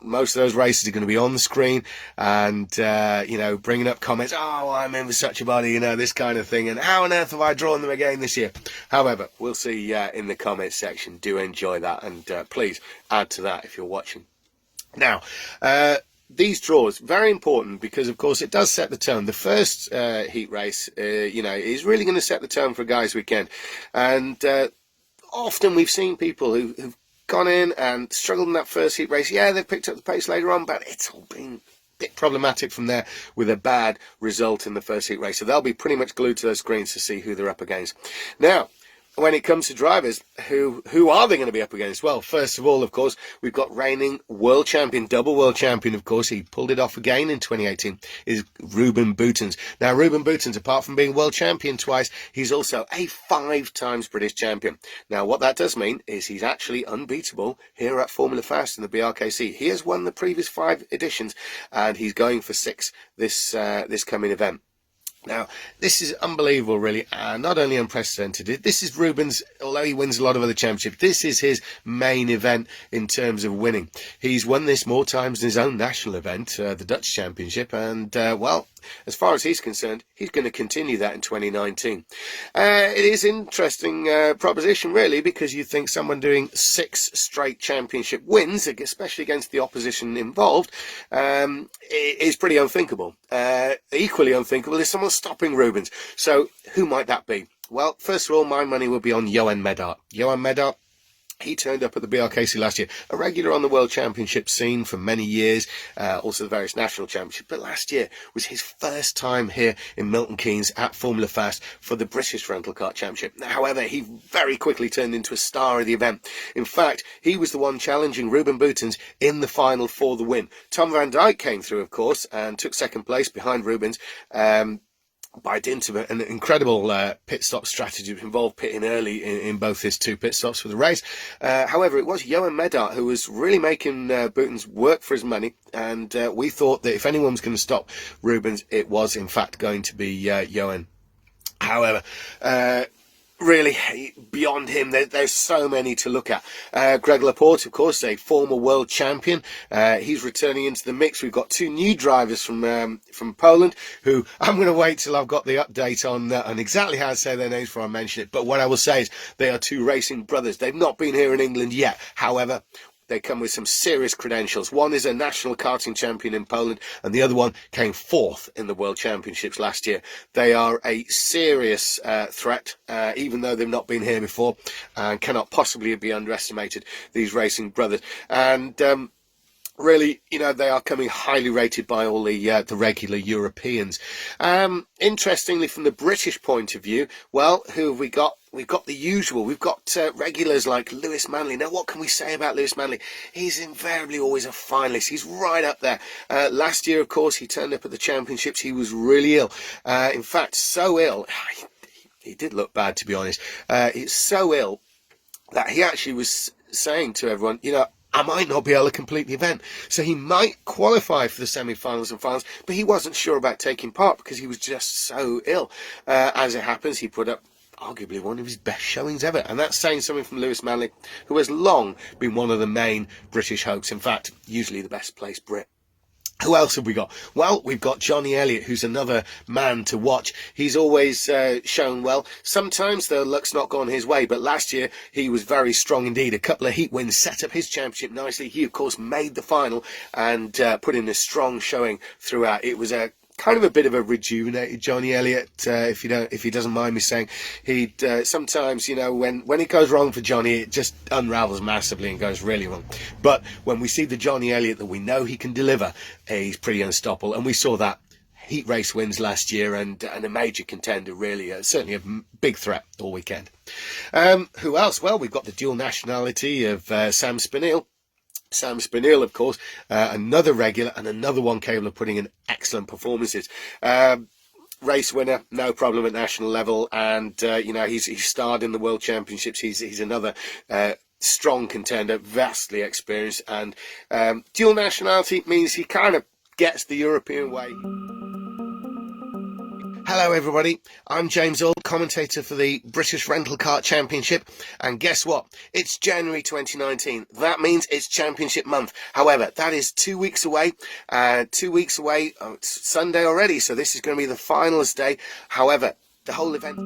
most of those races are going to be on the screen and, bringing up comments. Oh, I'm in with such a body, this kind of thing. And how on earth have I drawn them again this year? However, we'll see in the comments section. Do enjoy that. And please add to that if you're watching. Now, these draws, very important because, of course, it does set the tone. The first heat race, is really going to set the tone for a guys' weekend. And often we've seen people who've gone in and struggled in that first heat race. Yeah, they've picked up the pace later on, but it's all been a bit problematic from there with a bad result in the first heat race. So they'll be pretty much glued to those screens to see who they're up against. Now, when it comes to drivers, who are they going to be up against? Well, first of all, of course, we've got reigning world champion, double world champion, of course. He pulled it off again in 2018, is Ruben Boutons. Now, Ruben Boutons, apart from being world champion twice, he's also a 5 times British champion. Now, what that does mean is he's actually unbeatable here at Formula Fast in the BRKC. He has won the previous 5 editions, and he's going for 6 this coming event. Now, this is unbelievable, really, and not only unprecedented. This is Ruben's, although he wins a lot of other championships, this is his main event in terms of winning. He's won this more times than his own national event, the Dutch Championship, and, as far as he's concerned, he's going to continue that in 2019. It is an interesting proposition, really, because you think someone doing 6 straight championship wins, especially against the opposition involved, is pretty unthinkable. Equally unthinkable is someone stopping Rubens. So who might that be? Well, first of all, my money will be on Johan Medart. Johan Medart, he turned up at the BRKC last year, a regular on the World Championship scene for many years, also the various national championships. But last year was his first time here in Milton Keynes at Formula Fast for the British Rental Kart Championship. However, he very quickly turned into a star of the event. In fact, he was the one challenging Ruben Boutons in the final for the win. Tom van Dijk came through, of course, and took second place behind Rubens. By dint of an incredible pit stop strategy that involved pitting early in both his 2 pit stops for the race. However, it was Johan Medart who was really making Boutons work for his money, and we thought that if anyone was going to stop Rubens, it was in fact going to be Johan. However, really, beyond him, there's so many to look at. Greg Laporte, of course, a former world champion. He's returning into the mix. We've got 2 new drivers from Poland, who I'm going to wait till I've got the update on exactly how to say their names before I mention it. But what I will say is they are 2 racing brothers. They've not been here in England yet. However, they come with some serious credentials. One is a national karting champion in Poland, and the other one came 4th in the World Championships last year. They are a serious threat, even though they've not been here before, and cannot possibly be underestimated, these racing brothers. And really, they are coming highly rated by all the regular Europeans. Interestingly, from the British point of view, well, who have we got? We've got the usual. We've got regulars like Lewis Manley. Now, what can we say about Lewis Manley? He's invariably always a finalist. He's right up there. Last year, of course, he turned up at the championships. He was really ill. In fact, so ill. He did look bad, to be honest. He's so ill that he actually was saying to everyone, I might not be able to complete the event. So he might qualify for the semi-finals and finals, but he wasn't sure about taking part because he was just so ill. As it happens, he put up arguably one of his best showings ever. And that's saying something from Lewis Manley, who has long been one of the main British hopes. In fact, usually the best placed Brit. Who else have we got? Well, we've got Johnny Elliott, who's another man to watch. He's always shown well. Sometimes the luck's not gone his way, but last year he was very strong indeed. A couple of heat wins set up his championship nicely. He, of course, made the final and put in a strong showing throughout. It was a kind of a bit of a rejuvenated Johnny Elliott, if he doesn't mind me saying. He'd sometimes, when it goes wrong for Johnny, it just unravels massively and goes really wrong. But when we see the Johnny Elliott that we know he can deliver, he's pretty unstoppable, and we saw that heat race wins last year, and a major contender, really, certainly a big threat all weekend. Who else? Well, we've got the dual nationality of Sam Spinell. Sam Spinell, of course, another regular and another one capable of putting in excellent performances. Race winner, no problem at national level, and he's starred in the World Championships. He's another strong contender, vastly experienced, and dual nationality means he kind of gets the European way. Hello everybody, I'm James All, commentator for the British Rental Kart Championship, and guess what? It's January 2019. That means it's Championship month. However, that is 2 weeks away. It's Sunday already, so this is going to be the finals day. However, the whole event...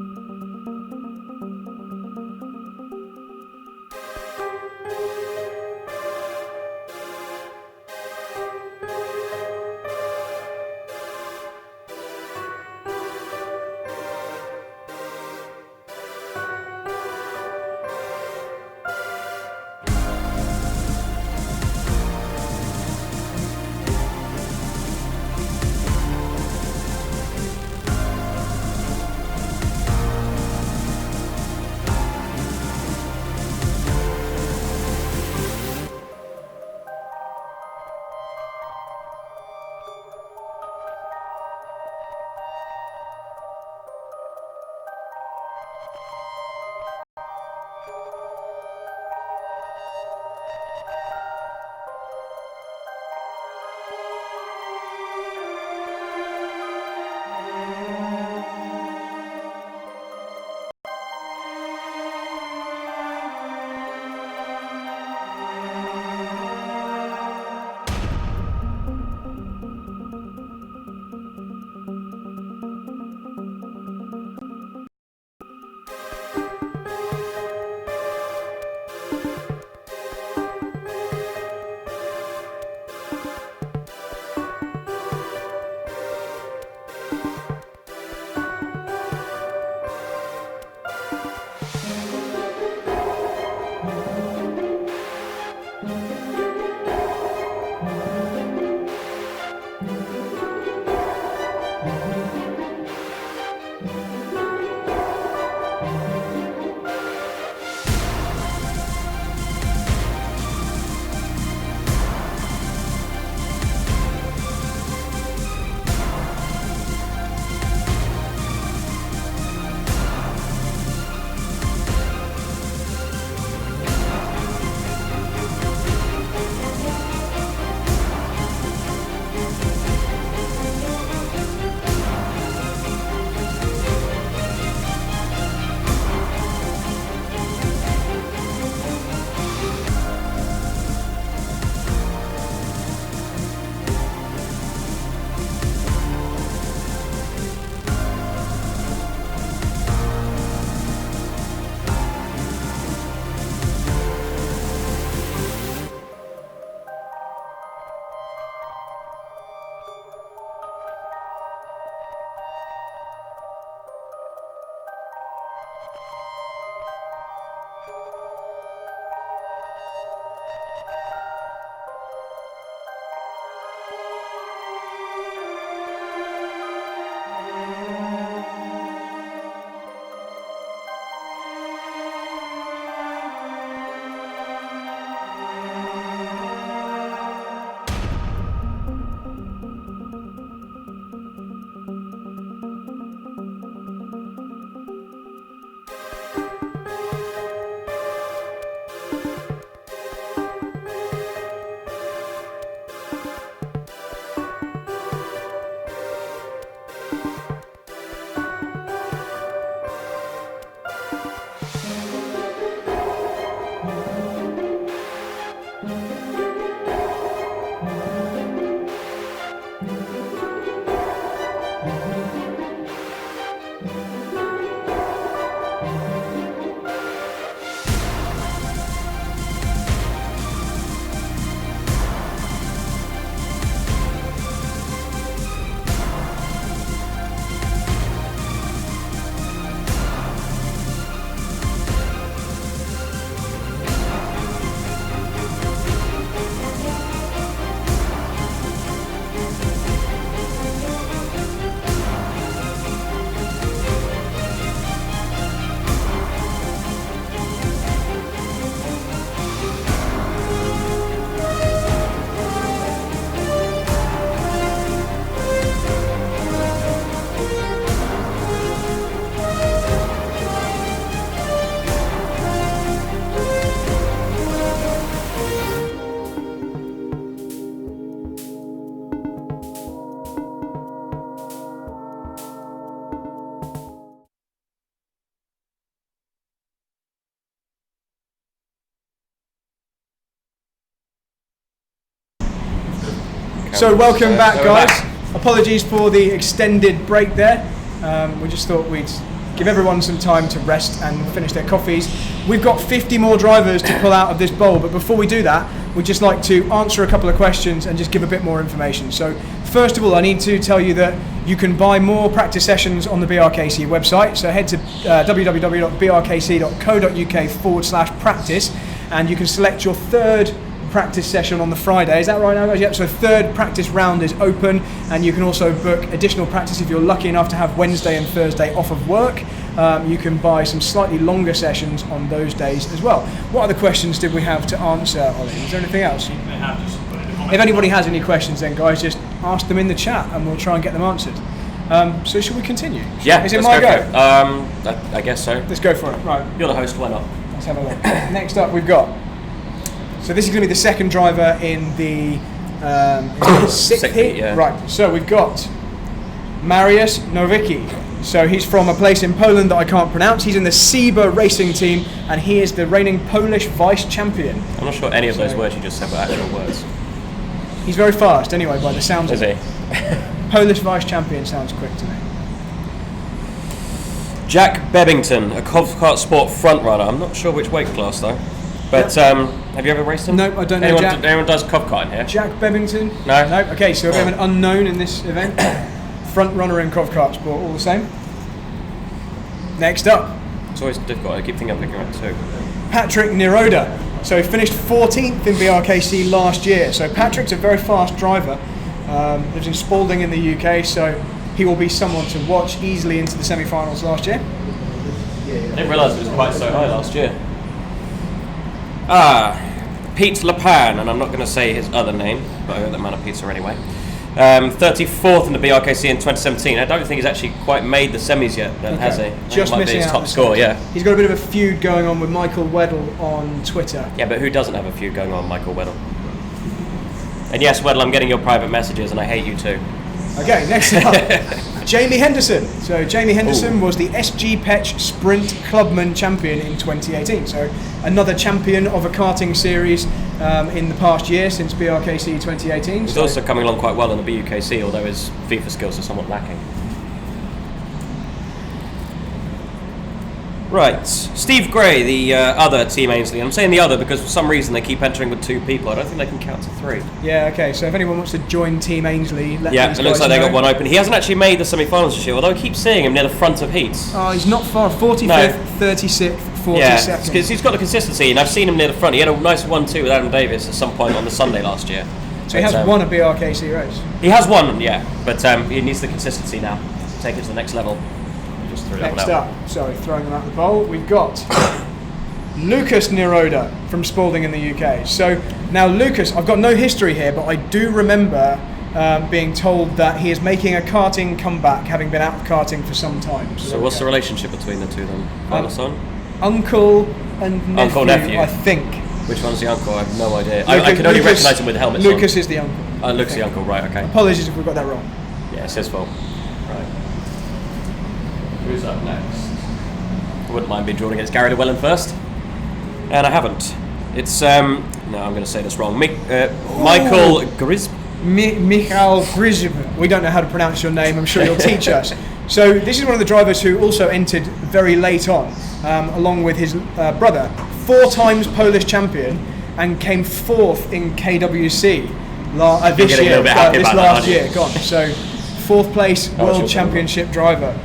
So welcome back, we're guys. back. Apologies for the extended break there. We just thought we'd give everyone some time to rest and finish their coffees. We've got 50 more drivers to pull out of this bowl, but before we do that, we'd just like to answer a couple of questions and just give a bit more information. So first of all, I need to tell you that you can buy more practice sessions on the BRKC website. So head to www.brkc.co.uk/practice and you can select your third practice session on the Friday. Is that right now, guys? Yep. So third practice round is open, and you can also book additional practice if you're lucky enough to have Wednesday and Thursday off of work. You can buy some slightly longer sessions on those days as well. What other questions did we have to answer, Ollie? Is there anything else? If anybody has any questions, then guys, just ask them in the chat, and we'll try and get them answered. So should we continue? Yeah. Is it my go? I guess so. Let's go for it. Right. You're the host. Why not? Let's have a look. Next up, we've got. So this is going to be the second driver in the sixth heat. Yeah. Right, so we've got Mariusz Nowicki. So he's from a place in Poland that I can't pronounce. He's in the Seba racing team, and he is the reigning Polish vice champion. I'm not sure any of those words you just said were actual words. He's very fast anyway, by the sounds Is of it. he? Polish vice champion sounds quick to me. Jack Bebbington, a Kart Sport front runner. I'm not sure which weight class though. But have you ever raced him? Nope, I don't know anyone, Jack. Anyone does Kart in here? Jack Bebbington? No. Nope. Okay, so we have an unknown in this event. Front runner in Kart Sport, all the same. Next up. It's always difficult. I keep thinking I'm picking up two. Patrick Niroda. So he finished 14th in BRKC last year. So Patrick's a very fast driver. Lives in Spalding in the UK, so he will be someone to watch easily into the semi-finals last year. I didn't realise it was quite so high last year. Pete Lepan, and I'm not going to say his other name, but I got that man of pizza anyway. 34th in the BRKC in 2017. I don't think he's actually quite made the semis yet, then, has he? Just might missing be his out top the score, semis. yeah. He's got a bit of a feud going on with Michael Weddle on Twitter. Yeah, but who doesn't have a feud going on, Michael Weddle? And yes, Weddle, I'm getting your private messages, and I hate you too. Okay, next up, Jamie Henderson. So Jamie Henderson was the SG Petch Sprint Clubman champion in 2018. So another champion of a karting series in the past year since BRKC 2018. He's also coming along quite well in the BUKC, although his FIFA skills are somewhat lacking. Right, Steve Gray, the other Team Ainsley. I'm saying the other because for some reason they keep entering with two people. I don't think they can count to three. Yeah, okay, so if anyone wants to join Team Ainsley, let yeah, these it looks guys like they know. got one open. He hasn't actually made the semi-finals this year, although I keep seeing him near the front of heats. Oh, he's not far. 45th, 36th, 42nd. Yeah, because he's got the consistency, and I've seen him near the front. He had a nice 1-2 with Adam Davis at some point on the Sunday last year. So he has won a BRKC race. He has won, yeah, but he needs the consistency now to take it to the next level. Just threw that Next one out. up, sorry, throwing them out the bowl, we've got Lucas Niroda from Spalding in the UK. So now Lucas, I've got no history here, but I do remember being told that he is making a karting comeback, having been out of karting for some time. So what's the relationship between the two then? Father, son? Uncle and nephew, Uncle, nephew. I think. Which one's the uncle? I have no idea. I can only recognise him with the helmet Lucas on. is the uncle. Lucas the uncle, right, okay. Apologies if we got that wrong. Yeah, it's his fault. Right. Who's up next? I wouldn't mind being drawn against Gary Llewellyn first. And I haven't. It's, no, I'm going to say this wrong. Michael Grisp. Michal Grizb. We don't know how to pronounce your name. I'm sure you'll teach us. So this is one of the drivers who also entered very late on, along with his brother. 4 times Polish champion and came 4th in KWC this year. This last year, gone. So 4th place World Championship driver.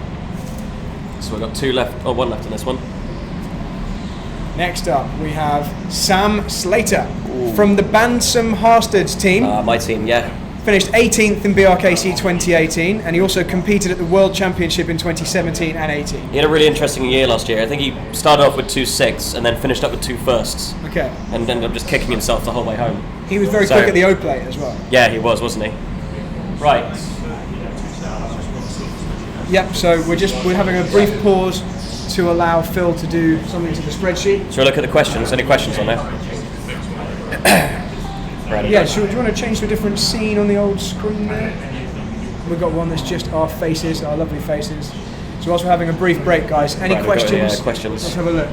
So we've got 2 left, or 1 left in this one. Next up, we have Sam Slater from the Bansum Harsteads team. My team, yeah. Finished 18th in BRKC 2018, and he also competed at the World Championship in 2017 and 18. He had a really interesting year last year. I think he started off with 2 6ths and then finished up with 2 firsts. Okay. And ended up just kicking himself the whole way home. He was very quick at the O-plate as well. Yeah, he was, wasn't he? Right. Yep, so we're having a brief pause to allow Phil to do something to the spreadsheet. Shall we look at the questions? Any questions on there? Yeah, do you want to change to a different scene on the old screen there? We've got one that's just our faces, our lovely faces. So whilst we're having a brief break, guys, any questions? Questions. Let's have a look.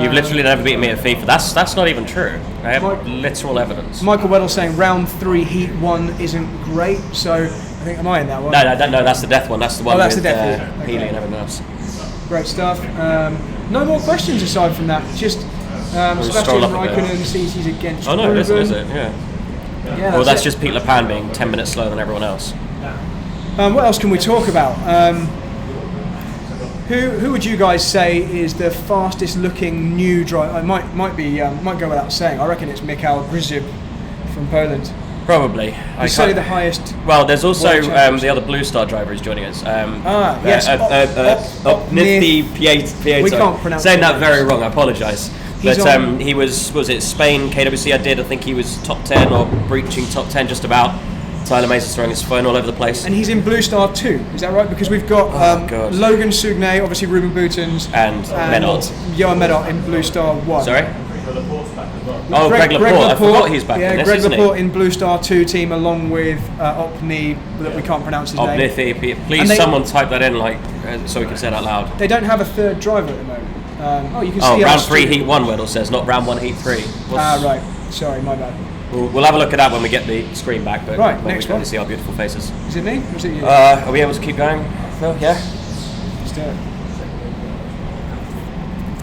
You've literally never beaten me at FIFA. That's not even true. I have Mike- literal evidence. Michael Weddle saying round 3, heat 1 isn't great. So I think am I in that one? No, that's the death one. That's the one that's with the death one. Healy Okay. and everything else. Great stuff. No more questions aside from that. Just Sebastian stroll up a bit. Raikkonen sees he's against. Oh no, it Ruben. is it? Yeah. Yeah, Well, that's it. just Pete LePan being 10 minutes slower than everyone else. What else can we talk about? Who would you guys say is the fastest looking new driver? Might go without saying. I reckon it's Michał Grzyb from Poland. Probably. He's certainly the highest. Well, there's also World Champions. the other Blue Star driver who's joining us. Yes, Niththi Pieto. We can't pronounce Saying the that names. very wrong. I apologise. He's But on- he was it Spain KWC? I think he was top 10 or breaching top 10 just about. Tyler Mays is throwing his phone all over the place. And he's in Blue Star 2, is that right? Because we've got God. Logan Sugne, obviously Ruben Boutons, And Medot. Johan Medot in Blue Star 1. Sorry? Oh, Greg Laporte. I forgot he's back in this, Greg isn't Laporte in Blue Star 2 team along with Opni, that we can't pronounce his he? name. Niththi. Please, And they- someone type that in so we can say it out loud. They don't have a third driver at the moment. You can Oh, see round us 3 too. heat 1, Weddle says, not round 1 heat 3. Right. Sorry, my bad. We'll have a look at that when we get the screen back, but Right, when next we can one. see our beautiful faces. Is it me or is it you? Are we able to keep going? Phil, yeah? Let's do it.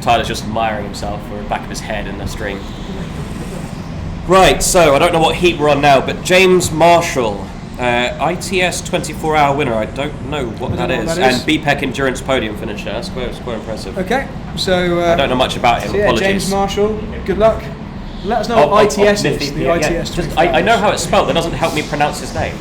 Tyler's just admiring himself for the back of his head in the stream. Right, so I don't know what heat we're on now, but James Marshall, ITS 24-hour winner. I don't know what that is. And BPEC Endurance podium finisher. That's quite impressive. Okay, so I don't know much about him. so yeah, Apologies. James Marshall, good luck. Let us know what ITS is. Niththi, The yeah, ITS. Just, I know how it's spelled. That doesn't help me pronounce his name.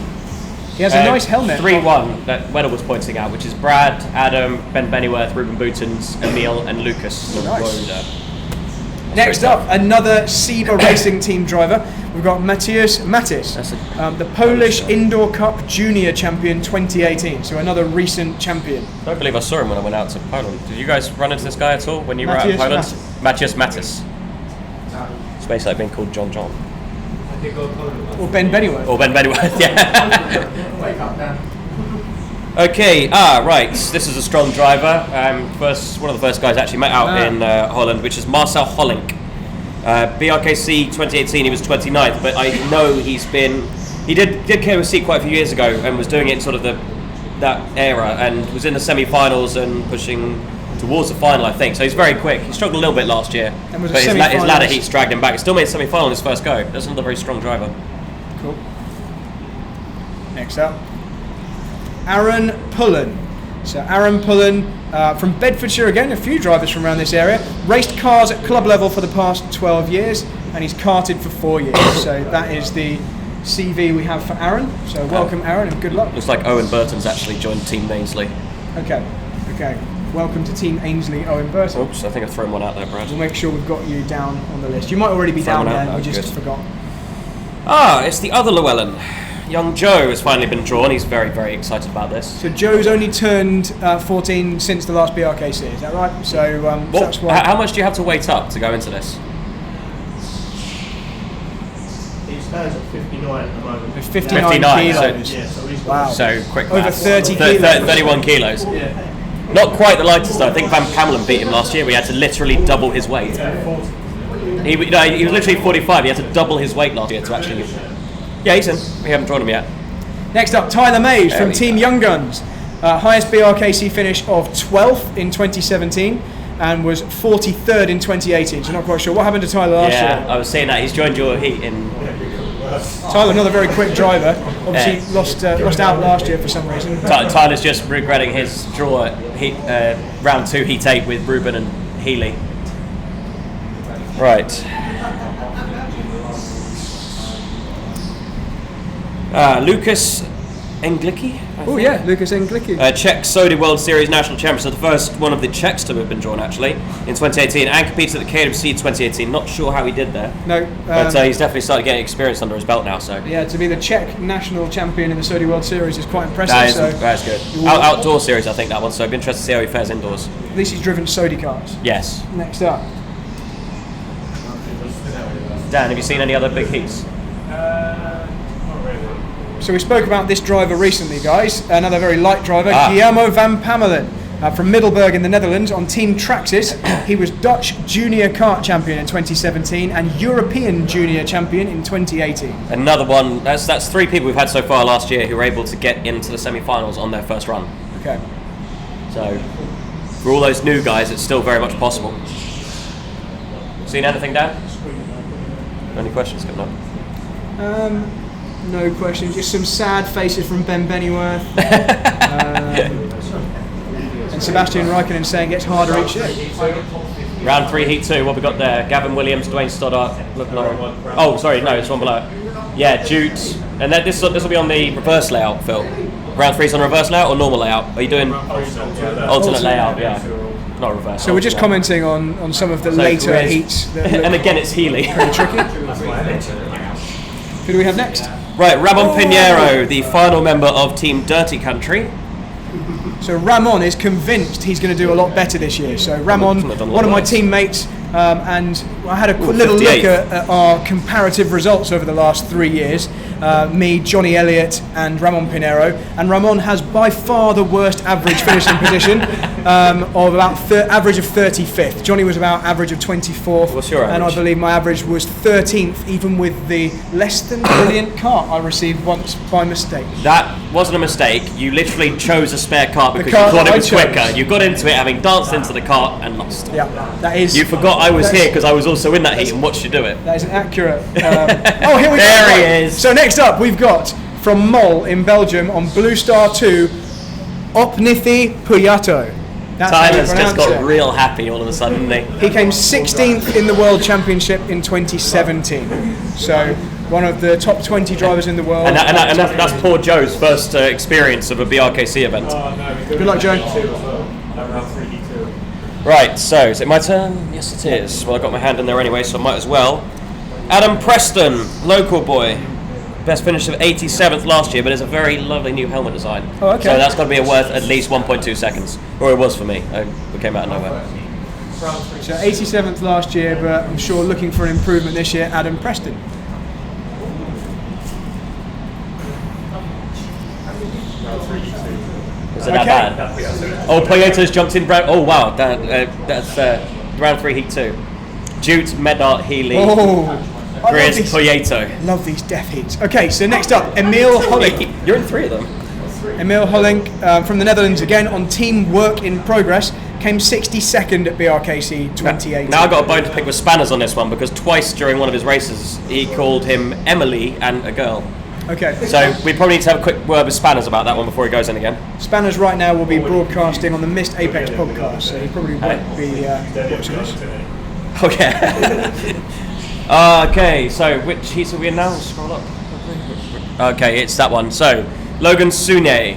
He has a nice helmet. 3-1 that Weddle was pointing out, which is Brad, Adam, Ben Bennyworth, Ruben Boutons, Emil, and Lucas. Nice. Swoboda. Next up, another Seba Racing Team driver. We've got Matthias Mattis, That's the Polish Indoor Cup Junior Champion 2018. So another recent champion. I don't believe I saw him when I went out to Poland. Did you guys run into this guy at all when you were out in Matthias Poland? Matthias Mattis. It's basically like being called John. Or Ben Bennyworth. Or Ben Bennyworth, yeah. Okay, right. This is a strong driver. One of the first guys I actually met out in Holland, which is Marcel Hollink. BRKC 2018, he was 29th, but I know he did KOC quite a few years ago and was doing it in sort of that era and was in the semi-finals and pushing towards the final, I think. So he's very quick. He struggled a little bit last year, And was but a his semi-finalist. ladder heats dragged him back. He still made semi-final in his first go. That's another very strong driver. Cool. Next up, Aaron Pullen. So Aaron Pullen from Bedfordshire again, a few drivers from around this area. Raced cars at club level for the past 12 years and he's karted for 4 years. So that is the CV we have for Aaron. So welcome Aaron and good luck. Looks like Owen Burton's actually joined Team Ainsley. Okay. Welcome to Team Ainsley Owen Burton. Oops, I think I've thrown one out there, Brad. We'll make sure we've got you down on the list. You might already be down Throw one there out? and we Oh, just good. forgot. It's the other Llewellyn. Young Joe has finally been drawn. He's very, very excited about this. So Joe's only turned 14 since the last BRKC, is that right? So that's why. How much do you have to wait up to go into this? He stands at 59 at the moment. 59 59, so- kilos. Yeah, so he's Wow. So quick Over maths. 30 Thir- kilos. 31 kilos. Yeah. Not quite the lightest though. I think Van Kamelen beat him last year. We had to literally double his weight. 40. He was literally 45. He had to double his weight last year to actually. Yeah, he's in. We haven't drawn him yet. Next up, Tyler Mays There from we Team go. Young Guns. Highest BRKC finish of 12th in 2017 and was 43rd in 2018. So not quite sure what happened to Tyler last Yeah, year. I was saying that he's joined your heat in. Tyler, another very quick driver. Obviously lost out last year for some reason. Tyler's just regretting his draw at round 2 heat 8 with Ruben and Healy. Right. Lucas Englicki? Oh yeah, Lucas Englicki. Czech Sody World Series National Champion, so the first one of the Czechs to have been drawn actually in 2018, and competed at the KWC 2018. Not sure how he did there, No, but he's definitely started getting experience under his belt now. So yeah, to be the Czech national champion in the Saudi World Series is quite impressive. that is good. Outdoor series, I think that one. So I'd be interested to see how he fares indoors. At least he's driven Saudi cars. Yes. Next up, Dan, have you seen any other big heats? so we spoke about this driver recently, guys. Another very light driver, Ah. Guillermo van Pamelen from Middelburg in the Netherlands on Team Traxxas. He was Dutch Junior Kart Champion in 2017 and European Junior Champion in 2018. Another one. That's 3 people we've had so far last year who were able to get into the semi-finals on their first run. Okay. So for all those new guys, it's still very much possible. Seen anything, Dan? Any questions coming up? No questions. Just some sad faces from Ben Bennyworth. And Sebastian Raikkonen saying gets harder each year. Round 3, Heat 2. What we got there? Gavin Williams, Dwayne Stoddart. Oh, sorry, no, it's one below. Yeah, Jute. And then this will be on the reverse layout, Phil. Round 3's on reverse layout or normal layout? Are you doing alternate layout? Yeah, not reverse. So we're just commenting on some of the later heats. And again, it's Healy. Pretty tricky. Who do we have next? Right, Ramon Pinheiro, the final member of Team Dirty Country. So Ramon is convinced he's going to do a lot better this year. So Ramon, one of my teammates, and I had a little 58th. look at our comparative results over the last 3 years. Me, Johnny Elliott, and Ramon Pinheiro. And Ramon has by far the worst average finishing position of about average of 35th. Johnny was about average of 24th. What's your average? And I believe my average was 13th, even with the less than brilliant cart I received once by mistake. That wasn't a mistake. You literally chose a spare cart because cart you thought it I was chose. quicker. You got into it having danced into the cart and lost. Yeah, that is. You forgot I was here because I was also in that heat and watched you do it. That is an accurate. Oh, here we go. There he is. So next up, we've got from Mol in Belgium on Blue Star 2, Opnithi Puyato. That's how you Tyler's just pronounce got it. real happy all of a sudden, didn't he? He came 16th in the World Championship in 2017. So one of the top 20 drivers in the world. And that's poor Joe's first experience of a BRKC event. Good luck, Joe. Right, so is it my turn? Yes, it is. Well, I got my hand in there anyway, so I might as well. Adam Preston, local boy. Best finish of 87th last year, but it's a very lovely new helmet design. Oh, okay. So that's got to be worth at least 1.2 seconds. Or it was for me. We came out of nowhere. So 87th last year, but I'm sure looking for an improvement this year, Adam Preston. Is it that bad? Oh, Toyota's jumped in. Oh, wow. That's round 3, Heat 2. Jute, Medart, Healy, Chris, Toyota. Love these death heats. Okay, so next up, Emil Hollink. You're in 3 of them. Emil Hollink from the Netherlands again on Team Work in Progress. Came 62nd at BRKC 2018. Now I've got a bone to pick with Spanners on this one because twice during one of his races he called him Emily and a girl. Okay. So we probably need to have a quick word with Spanners about that one before he goes in again. Spanners right now will be broadcasting on the Missed Apex podcast, so he probably won't be watching this. Okay. Okay, so which heats are we in now? Scroll up. Okay, it's that one. So, Logan Sune,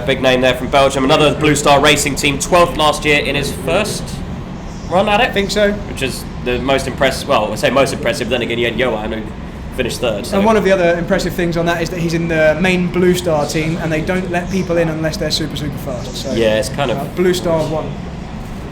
big name there from Belgium, another Blue Star Racing team, 12th last year in his first run at it. I think so. Which is the most impressive, well, I say most impressive, but then again you had Johan who finished 3rd. So. And one of the other impressive things on that is that he's in the main Blue Star team and they don't let people in unless they're super fast. So yeah, it's kind of... Blue Star won.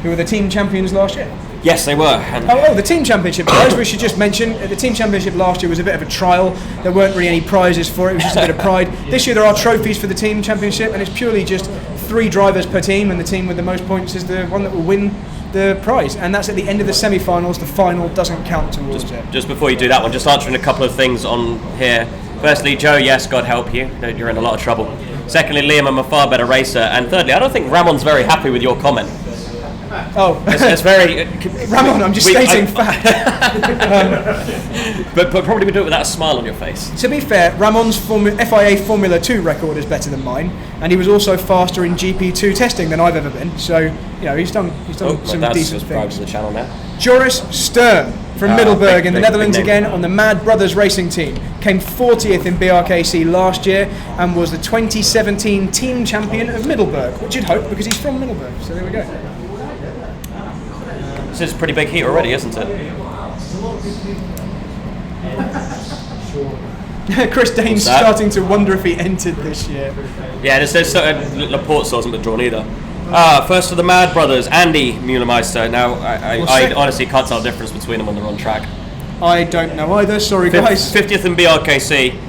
Who were the team champions last year? Yes, they were. And Oh, the team championship, guys. We should just mention the team championship last year was a bit of a trial. There weren't really any prizes for it. It was just a bit of pride. This year there are trophies for the team championship, and it's purely just 3 drivers per team, and the team with the most points is the one that will win the prize. And that's at the end of the semi-finals. The final doesn't count towards it. just before you do that one, just answering a couple of things on here. Firstly, Joe, yes, God help you. You're in a lot of trouble. Secondly, Liam, I'm a far better racer. And thirdly, I don't think Ramon's very happy with your comment. Oh, It's very... Ramon, I'm just stating fact. but probably we do it with that smile on your face. To be fair, Ramon's FIA Formula 2 record is better than mine, and he was also faster in GP2 testing than I've ever been. So, you know, he's done My some dad's decent subscribed things. to the channel now. Joris Sturm from Middelburg in the big Netherlands name. again on the Mad Brothers Racing team. Came 40th in BRKC last year and was the 2017 team champion of Middelburg, which you'd hope because he's from Middelburg. So there we go. This is a pretty big heat already, isn't it? Chris Dane's What's that? starting to wonder if he entered this year. Yeah, there's Laporte wasn't been drawn either. First of the Mad Brothers, Andy Muellermeister. Now, I honestly can't tell the difference between them when they're on track. I don't know either, sorry guys. 50th in BRKC,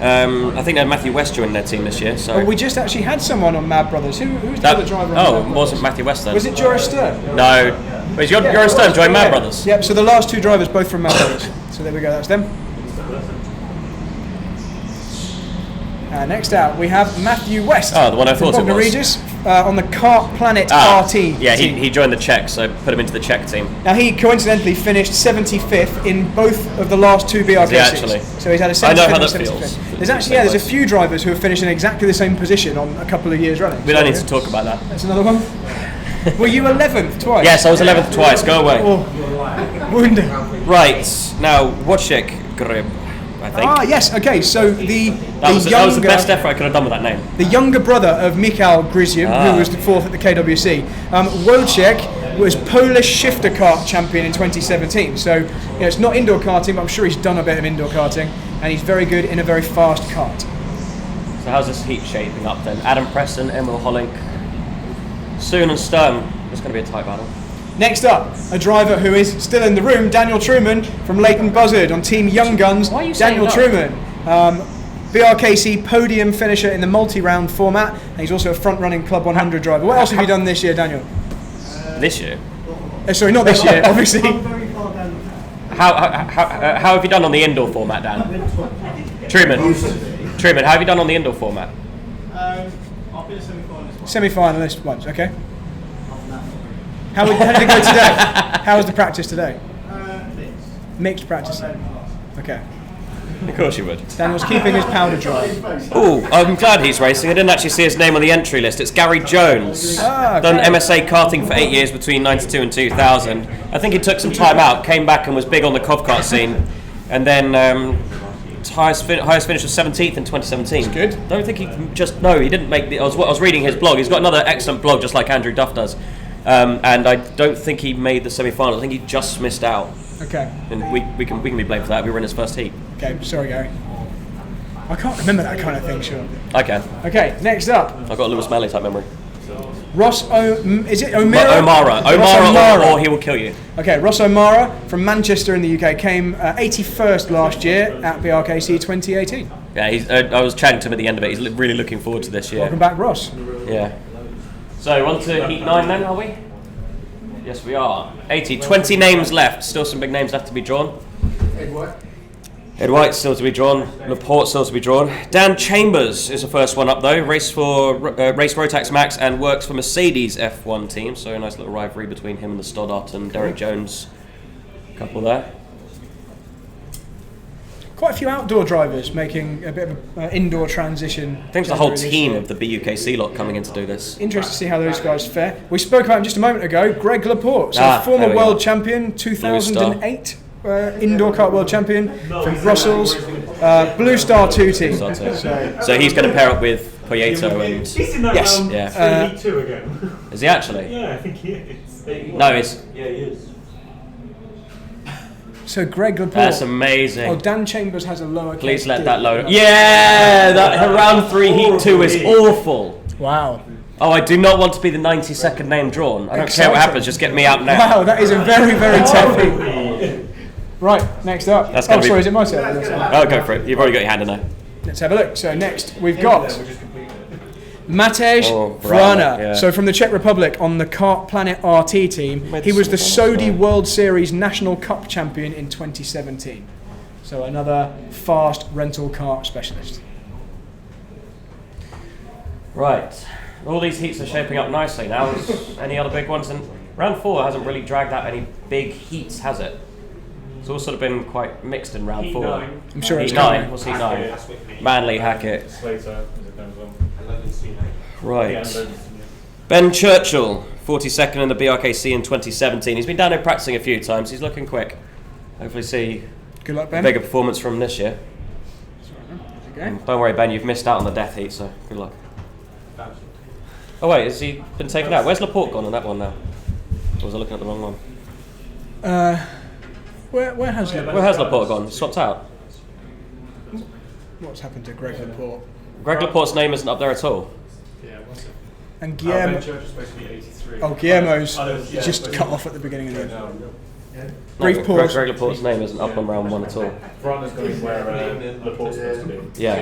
I think they had Matthew West joined their team this year. So Oh, we just actually had someone on Mad Brothers. Who's the other driver on oh, Mad it Brothers? wasn't Matthew West then. Was it Joris Stern? No. Wait, Joris Stern joined Mad Brothers. Yep, so the last two drivers both from Mad Brothers. So there we go, that's them. Next out, we have Matthew West. Oh, the one I thought from it was. Regis, on the Kart Planet RT Yeah, team. he joined the Czech, so put him into the Czech team. Now he coincidentally finished 75th in both of the last two BRKCs. actually? So he's had a 75th I know how and that 75th. feels. There's actually there's a few drivers who have finished in exactly the same position on a couple of years running. We don't need to talk about that. That's another one. Were you 11th twice? Yes, I was 11th twice. Go away. Oh, Wunder. Right, now Wojciech Grib, I think. Ah, yes. Okay, so that was the best effort I could have done with that name. the younger brother of Michał Gryzium, who was the fourth at the KWC, Wojciech was Polish shifter kart champion in 2017. So it's not indoor karting, but I'm sure he's done a bit of indoor karting, and he's very good in a very fast kart. So how's this heat shaping up then? Adam Preston, Emil Hollink, Soon and Stern. It's going to be a tight battle. Next up, a driver who is still in the room, Daniel Truman from Leighton Buzzard on Team Young Guns. Why are you saying Daniel Truman, BRKC podium finisher in the multi-round format, and he's also a front-running Club 100 driver. What else have you done this year, Daniel? This year? Sorry, not this year, obviously. How have you done on the indoor format, Dan? Truman, how have you done on the indoor format? I've been a semi-finalist. Semi-finalist once, okay. How did it go today? How was the practice today? Mixed practice. Okay. Of course you would. Daniel's keeping his powder dry. Oh, I'm glad he's racing. I didn't actually see his name on the entry list. It's Gary Jones. Done MSA karting for 8 years between 92 and 2000. I think he took some time out, came back and was big on the Cov kart scene. And then highest finish was 17th in 2017. That's good. Don't think he he didn't make the... I was reading his blog. He's got another excellent blog just like Andrew Duff does. And I don't think he made the semi-final. I think he just missed out. Okay. And we can be blamed for that. We were in his first heat. Okay, sorry, Gary. I can't remember that kind of thing, sure. I can. Okay, next up, I've got a Lewis Melly type memory. Ross is it O'Mara? O'Mara. Ross O'Mara. Or he will kill you. Okay, Ross O'Mara from Manchester in the UK came 81st last year at BRKC 2018. Yeah, I was chatting to him at the end of it. He's really looking forward to this year. Welcome back, Ross. Yeah. So, on to Heat 9 then, are we? Yes, we are. 20 names left. Still some big names left to be drawn. Ed White still to be drawn. Laporte still to be drawn. Dan Chambers is the first one up though. Race Rotax Max and works for Mercedes F1 team. So a nice little rivalry between him and the Stoddart and Derek Jones couple there. Quite a few outdoor drivers making a bit of an indoor transition. I think it's the whole team of the BUKC lot coming in to do this. Interesting to see how those guys fare. We spoke about him just a moment ago, Greg Laporte, former world champion, 2008 indoor kart world champion from Brussels, Blue Star 2 team. So he's going to pair up with Poyeto and... He's in that Yes. round Yeah. 2 again. Is he actually? Yeah, I think he is. No, he's... Yeah, he is. So Greg Laporte. That's amazing. Oh, Dan Chambers has a lower. Please let that load. Yeah, that round 3 heat 2 is awful. Wow. Oh, I do not want to be the 92nd name drawn. I don't care what happens. Just get me out now. Wow, that is a very, very tough heat. Right, next up. That's gonna be- sorry, is it my turn? Oh, go for it. You've already got your hand in there. Let's have a look. So next we've got Matej Oh, Vrana. yeah. So from the Czech Republic on the Kart Planet RT team. He was the Sodi World Series National Cup champion in 2017. So another fast rental kart specialist. Right. All these heats are shaping up nicely now. Any other big ones? And round 4 hasn't really dragged out any big heats, has it? It's all sort of been quite mixed in round 4. I'm sure it's Heat 9. coming. What's Heat 9? Manly, Hackett. Slater is it down as well. Right. Ben Churchill, 42nd in the BRKC in 2017. He's been down here practicing a few times. He's looking quick. Hopefully see Good luck, a Ben. bigger performance from this year. Okay. Don't worry, Ben, you've missed out on the death heat, so good luck. Oh wait, has he been taken out? Where's Laporte gone on that one now? Or was I looking at the wrong one? Where has Laporte? Where has Laporte gone? Swapped out. What's happened to Greg Laporte? Greg Laporte's name isn't up there at all. Yeah, what's it? And Ben Guillermo. Church is supposed to be 83. Oh, Guillermo's Yeah, just but cut off at the beginning of the no. Brief pause. Greg Laporte's name isn't up on round 1 at all. Brandon's going where Laporte's supposed to be. Yeah.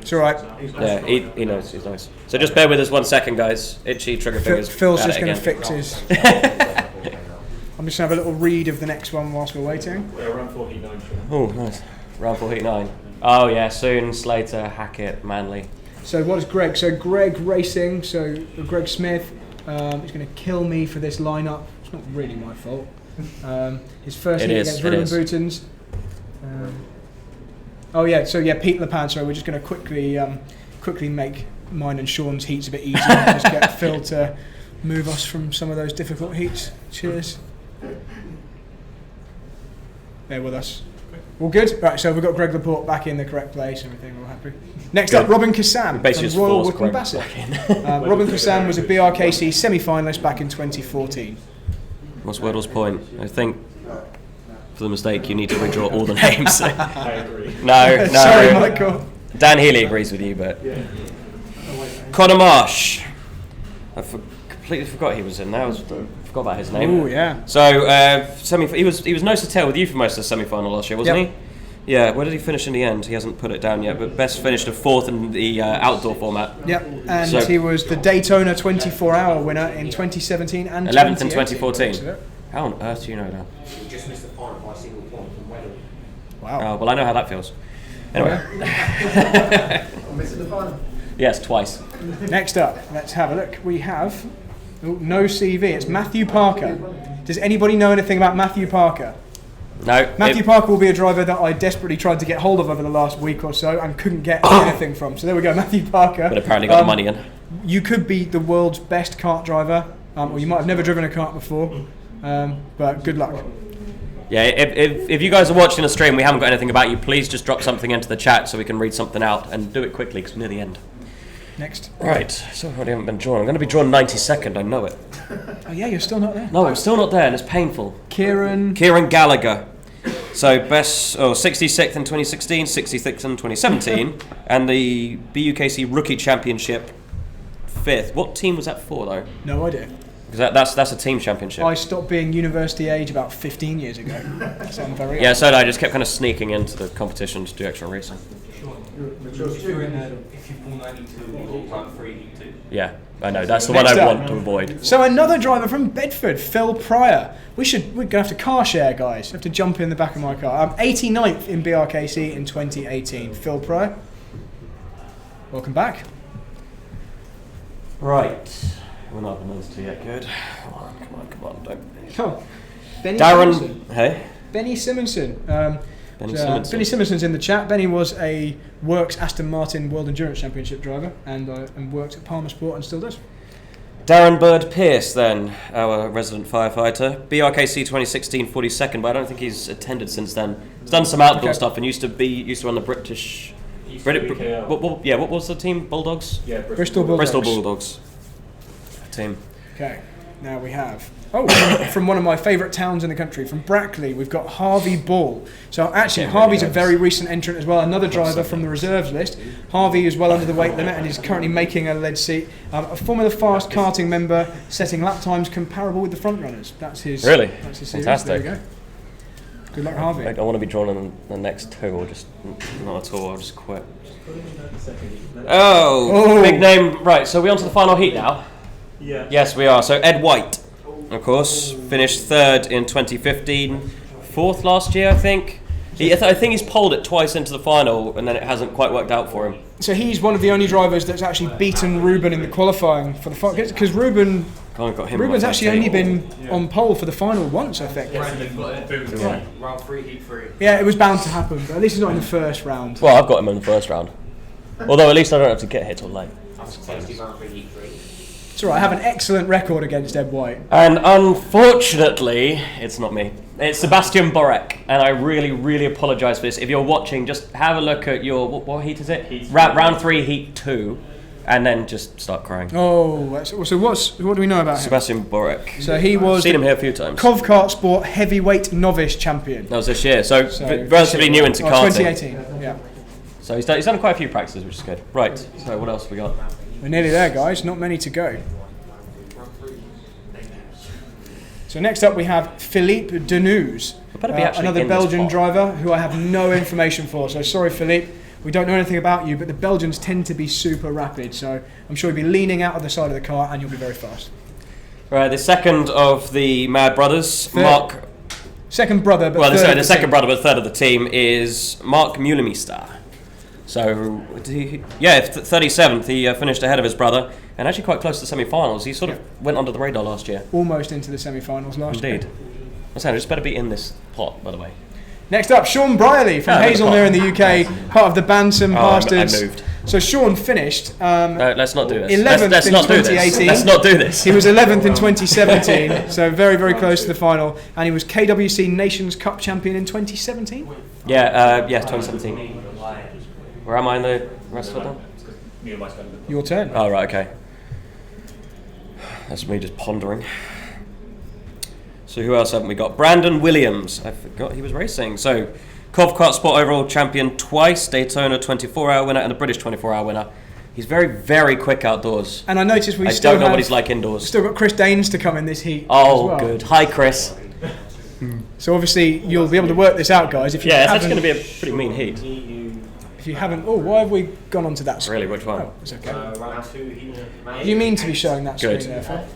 It's all right. Yeah, he knows. He's nice. So just bear with us 1 second, guys. Itchy trigger fingers. Phil's at just it going to again. fix his. I'm just going to have a little read of the next one whilst we're waiting. Round 4 heat 9. Oh, nice. Round 4 heat 9. Oh yeah, soon Slater, Hackett, Manley. So what is Greg? So Greg Racing, so Greg Smith is going to kill me for this lineup. It's not really my fault. His first heat against Ruben Boutons. Pete Lepan. So we're just going to quickly make mine and Sean's heats a bit easier. Just get Phil to move us from some of those difficult heats. Cheers. Bear with us. All good? Right, so we've got Greg Laporte back in the correct place, everything, all happy. Next up, Robin Kassam from Royal Wycombe Bassett. Robin Kassam was a BRKC semi-finalist back in 2014. What's Weddle's point? I think for the mistake you need to redraw all the names. I agree. No. Sorry, Michael. Dan Healy agrees with you, but... Connor Marsh. I completely forgot he was in there. I forgot about his name. Oh yeah. So he was nose to tail with you for most of the semi-final last year, wasn't he? Yeah. Where did he finish in the end? He hasn't put it down yet, but best finished a 4th in the outdoor format. Yep. And so, he was the Daytona 24-hour winner in 2017 and 11th in 2014. How on earth do you know that? We just missed the final by a single point from Weddle. Wow. Oh, well, I know how that feels. Anyway. Missing the final. Yes, twice. Next up, let's have a look. We have no CV. It's Matthew Parker. Does anybody know anything about Matthew Parker? No. Matthew Parker will be a driver that I desperately tried to get hold of over the last week or so and couldn't get anything from. So there we go, Matthew Parker. But apparently got the money in. You could be the world's best kart driver, or you might have never driven a kart before, but good luck. Yeah, if you guys are watching the stream, we haven't got anything about you, please just drop something into the chat so we can read something out, and do it quickly because we're near the end. Next. Right, so I already haven't been drawn. I'm going to be drawn 92nd, I know it. Oh yeah, you're still not there? No, I'm still not there and it's painful. Kieran Gallagher. So best 66th in 2016, 66th in 2017, and the BUKC Rookie Championship 5th. What team was that for though? No idea. Because that's a team championship. I stopped being university age about 15 years ago. So I'm very Yeah, so I just kept kind of sneaking into the competition to do extra racing. If you pull 92, you'll run 3 heat 2. Yeah, I know, that's the one I want to avoid. So another driver from Bedford, Phil Pryor. We're going to have to car share, guys. Have to jump in the back of my car. I'm 89th in BRKC in 2018. Phil Pryor. Welcome back. Right. We're not on those two yet, good. Come on, don't. Oh, Benny Darren, Simonson. hey? Benny Simonson. Benny Simonson. Benny Simonson's in the chat. Benny was a Works Aston Martin World Endurance Championship driver and worked at Palmer Sport and still does. Darren Bird Pierce, then, our resident firefighter. BRKC 2016 42nd, but I don't think he's attended since then. He's done some outdoor stuff and used to run the British. What was the team? Bulldogs? Yeah, Bristol Bulldogs. Bristol Bulldogs. Team. Okay, now we have. From one of my favourite towns in the country, from Brackley, we've got Harvey Ball. So actually, Harvey's a very recent entrant as well, another driver from the reserves list. Harvey is well under the weight limit and is currently making a lead seat. A Formula Fast karting member, setting lap times comparable with the front runners. That's his. Really? That's his series. Fantastic. There we go. Good luck, Harvey. I want to be drawn in the next two, or just not at all. I'll just quit. Oh, big name. Right, so we're on to the final heat now. Yeah. Yes, we are. So Ed White, of course, finished 3rd in 2015, 4th last year, I think. I think he's poled it twice into the final, and then it hasn't quite worked out for him. So he's one of the only drivers that's actually beaten Ruben in the qualifying for the final, because Ruben's actually only been on pole for the final once, I think. Round 3 heat 3. Yeah, it was bound to happen, but at least he's not in the first round. Well, I've got him in the first round. Although at least I don't have to get here till late. That's supposed to be round 3 heat 3. It's alright, I have an excellent record against Ed White. And unfortunately, it's not me. It's Sebastian Borek, and I really, really apologise for this. If you're watching, just have a look at your what heat is it? Round 3, heat 2, and then just start crying. Oh, so what do we know about him? Sebastian Borek. So he was seen him here a few times. Cov Kart Sport heavyweight novice champion. That was this year, so relatively new into karting. 2018, yeah. So he's done quite a few practices, which is good. Right, so what else have we got? We're nearly there, guys. Not many to go. So next up we have Philippe Deneuze, better be actually another in this Belgian pot. driver who I have no information for. So sorry, Philippe, we don't know anything about you, but the Belgians tend to be super rapid. So I'm sure you'll be leaning out of the side of the car and you'll be very fast. Right, the second of the Mad Brothers, Third. Mark. Second brother, but Well, third sorry, of the the second team. brother, but third of the team is Mark Mulemeister. So, 37th. He finished ahead of his brother and actually quite close to the semi-finals. He sort of went under the radar last year. Almost into the semi-finals last year. Indeed. I'm saying, just better be in this pot, by the way. Next up, Sean Brierley from Hazelmere in the UK, part of the Bantam I Bastards. moved. So Sean finished Let's not do this. 11th Let's in not do this. 2018. Let's not do this. He was 11th in 2017, so very, very close to the final. And he was KWC Nations Cup champion in 2017. Yeah, 2017. Where am I in the rest of it now? Your turn. Oh, right, okay. That's me just pondering. So who else haven't we got? Brandon Williams. I forgot he was racing. So, Cov Kart Sport overall champion twice, Daytona 24-hour winner and a British 24-hour winner. He's very, very quick outdoors. And I noticed I don't know what he's like indoors. Still got Chris Danes to come in this heat Oh, as well. good. Hi, Chris. So obviously you'll be able to work this out, guys. If you Yeah, it's haven't, actually going to be a pretty mean heat. if you haven't, oh, why have we gone on to that screen? Really, which one? Oh, it's okay. Round 2 heat. You mean to be showing that Good. screen there, Phil? Right.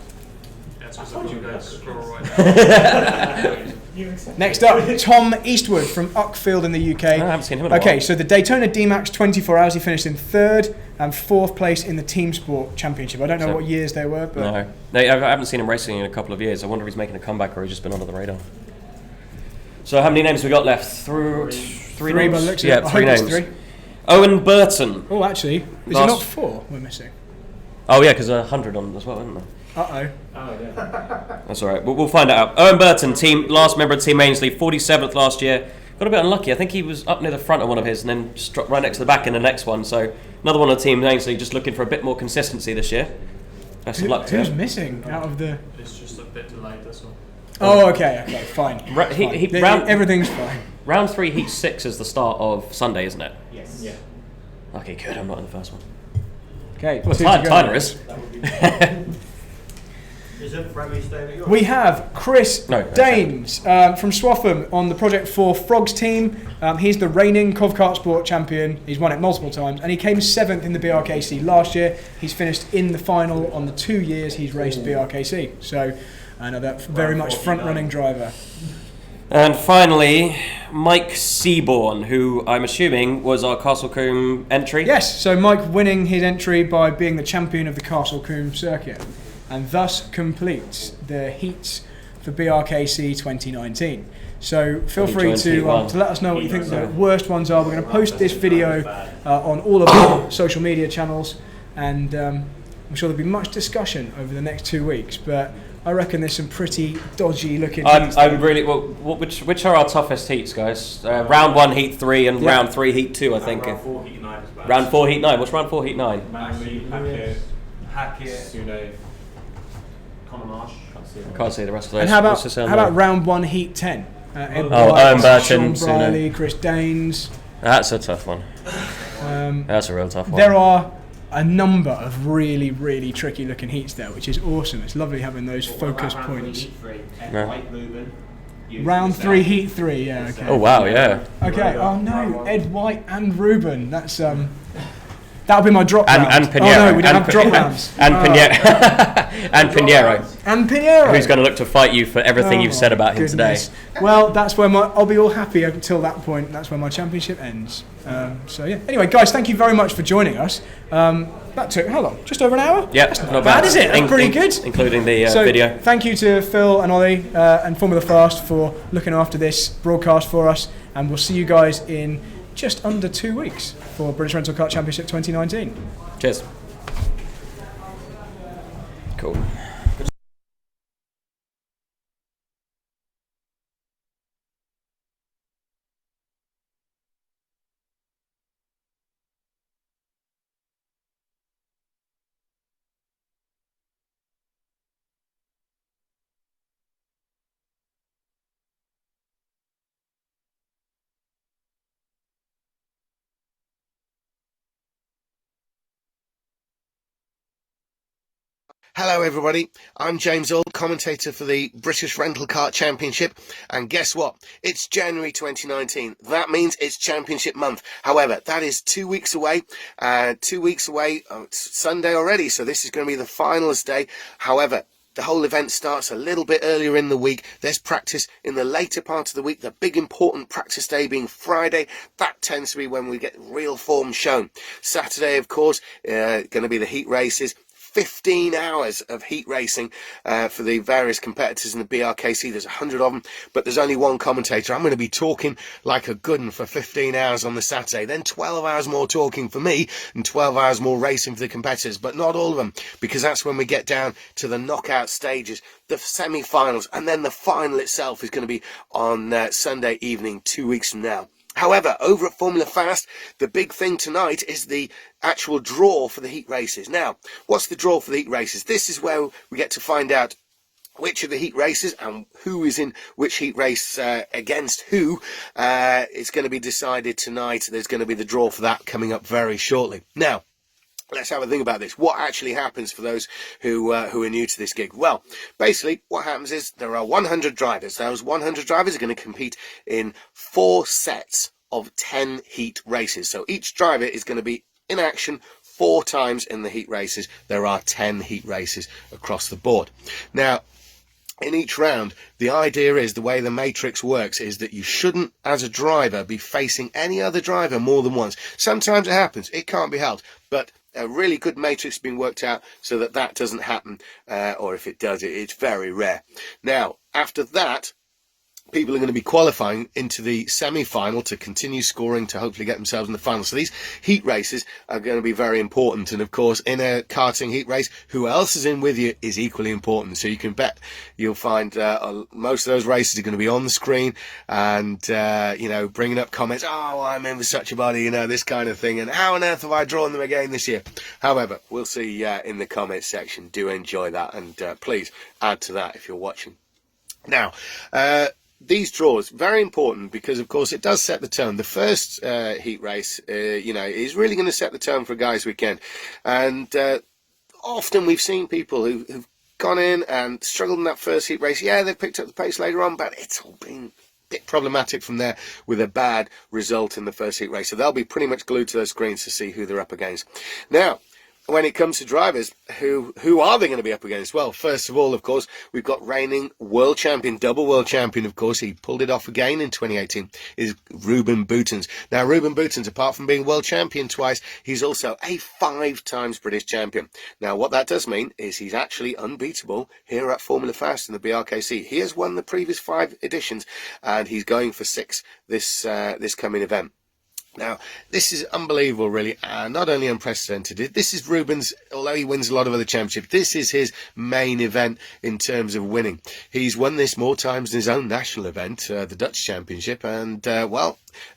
Next up, Tom Eastwood from Uckfield in the UK. I haven't seen him in a Okay, while. so the Daytona D-Max 24 hours, he finished in 3rd and 4th place in the Team Sport Championship. I don't know So- what years they were, but No, I haven't seen him racing in a couple of years. I wonder if he's making a comeback or he's just been under the radar. So how many names we got left? Three three by names? the looks of Yeah, it. I three hope it's names. 3. Owen Burton. Oh, actually, is it Last- not 4 we're missing? Oh yeah, because 100 on as well, isn't there? Uh-oh. That's all right. We'll find it out. Owen Burton, last member of Team Ainsley, 47th last year. Got a bit unlucky. I think he was up near the front of one of his and then just dropped right next to the back in the next one. So another one of Team Ainsley just looking for a bit more consistency this year. Best of luck to Who's him. missing out of the... It's just a bit delayed, that's all. Oh, okay, fine. Everything's fine. Round 3, Heat 6 is the start of Sunday, isn't it? Yes. Yeah. Okay, good. I'm not in the first one. Okay, Well, 2 to go. Tyler is. Is it Remy staying at yours? We have Chris No, Danes from Swaffham on the Project 4 Frogs team. He's the reigning Cov Kart Sport champion. He's won it multiple times, and he came 7th in the BRKC last year. He's finished in the final on the 2 years he's raced BRKC. So another very much front-running driver. And finally, Mike Seaborn, who I'm assuming was our Castlecombe entry. Yes, so Mike winning his entry by being the champion of the Castlecombe circuit, and thus completes the heats for BRKC 2019. So feel free to let us know what you think the worst ones are. We're going to post this video on all of our social media channels, and I'm sure there'll be much discussion over the next 2 weeks. But I reckon there's some pretty dodgy looking heats there. I'm really well. Which are our toughest heats, guys? Round 1, Heat 3, and round 3, Heat 2. I think. Round 4, Heat 9 is bad. Round 4, Heat 9. What's round 4, Heat 9? Manly, Hackett, Sune, Connor Marsh. I can't see the rest of those. And how What's this about on there? round 1, Heat 10? Ed Oh, White, Owen Burton, Sean Brierley, Sune. Chris Danes. That's a tough one. That's a real tough one. There are a number of really, really tricky looking heats there, which is awesome. It's lovely having those focus points. Yeah. Round 3, Heat 3, yeah, okay. Oh wow, yeah. Okay, oh no, Ed White and Ruben. That's that'll be my drop And round. Pinheiro. Oh no, we don't have drop rounds. And Pinheiro. And Pinheiro, And Pinheiro. who's going to look to fight you for everything you've said about him today. Goodness. Well, that's where I'll be all happy until that point. That's where my championship ends. So yeah. Anyway, guys, thank you very much for joining us. That took how long? Just over an hour? Yep, That's not bad, is it? That's pretty good. Including the So video. thank you to Phil and Ollie and Formula Fast for looking after this broadcast for us, and we'll see you guys in just under 2 weeks for British Rental Kart Championship 2019. Cheers. Cool. Hello everybody, I'm James Ord, commentator for the British Rental Kart Championship, and guess what? It's January 2019. That means it's Championship month. However, that is 2 weeks away. It's Sunday already, so this is going to be the finals day. However, the whole event starts a little bit earlier in the week. There's practice in the later part of the week, the big important practice day being Friday. That tends to be when we get real form shown. Saturday, of course, going to be the heat races. 15 hours of heat racing for the various competitors in the BRKC. There's 100 of them, but there's only one commentator. I'm going to be talking like a good one for 15 hours on the Saturday, then 12 hours more talking for me and 12 hours more racing for the competitors, but not all of them, because that's when we get down to the knockout stages, the semi-finals, and then the final itself is going to be on Sunday evening, 2 weeks from now. However, over at Formula Fast, the big thing tonight is the actual draw for the heat races. Now, what's the draw for the heat races? This is where we get to find out which of the heat races and who is in which heat race against who. It's going to be decided tonight. There's going to be the draw for that coming up very shortly. Now, let's have a think about this. What actually happens for those who are new to this gig? Well, basically, what happens is there are 100 drivers. Those 100 drivers are going to compete in 4 sets of 10 heat races. So each driver is going to be in action 4 times in the heat races. There are 10 heat races across the board. Now, in each round, the idea is, the way the matrix works, is that you shouldn't, as a driver, be facing any other driver more than once. Sometimes it happens. It can't be helped. But a really good matrix has been worked out so that that doesn't happen, or if it does, it's very rare. Now, after that, people are going to be qualifying into the semi-final to continue scoring to hopefully get themselves in the final. So these heat races are going to be very important. And of course, in a karting heat race, who else is in with you is equally important. So you can bet you'll find most of those races are going to be on the screen and, bringing up comments. Oh, I'm in with such a body, this kind of thing. And how on earth have I drawn them again this year? However, we'll see in the comments section. Do enjoy that. And please add to that if you're watching. Now, these draws, very important because, of course, it does set the tone. The first heat race, is really going to set the tone for a guys' weekend. And often we've seen people who've gone in and struggled in that first heat race. Yeah, they've picked up the pace later on, but it's all been a bit problematic from there with a bad result in the first heat race. So they'll be pretty much glued to those screens to see who they're up against. Now, when it comes to drivers, who are they going to be up against? Well, first of all, of course, we've got reigning world champion, double world champion, of course. He pulled it off again in 2018, is Ruben Boutens. Now, Ruben Boutens, apart from being world champion twice, he's also a 5 times British champion. Now, what that does mean is he's actually unbeatable here at Formula Fast in the BRKC. He has won the previous 5 editions, and he's going for 6 this coming event. Now, this is unbelievable, really, and not only unprecedented. This is Ruben's, although he wins a lot of other championships, this is his main event in terms of winning. He's won this more times than his own national event, the Dutch Championship, and,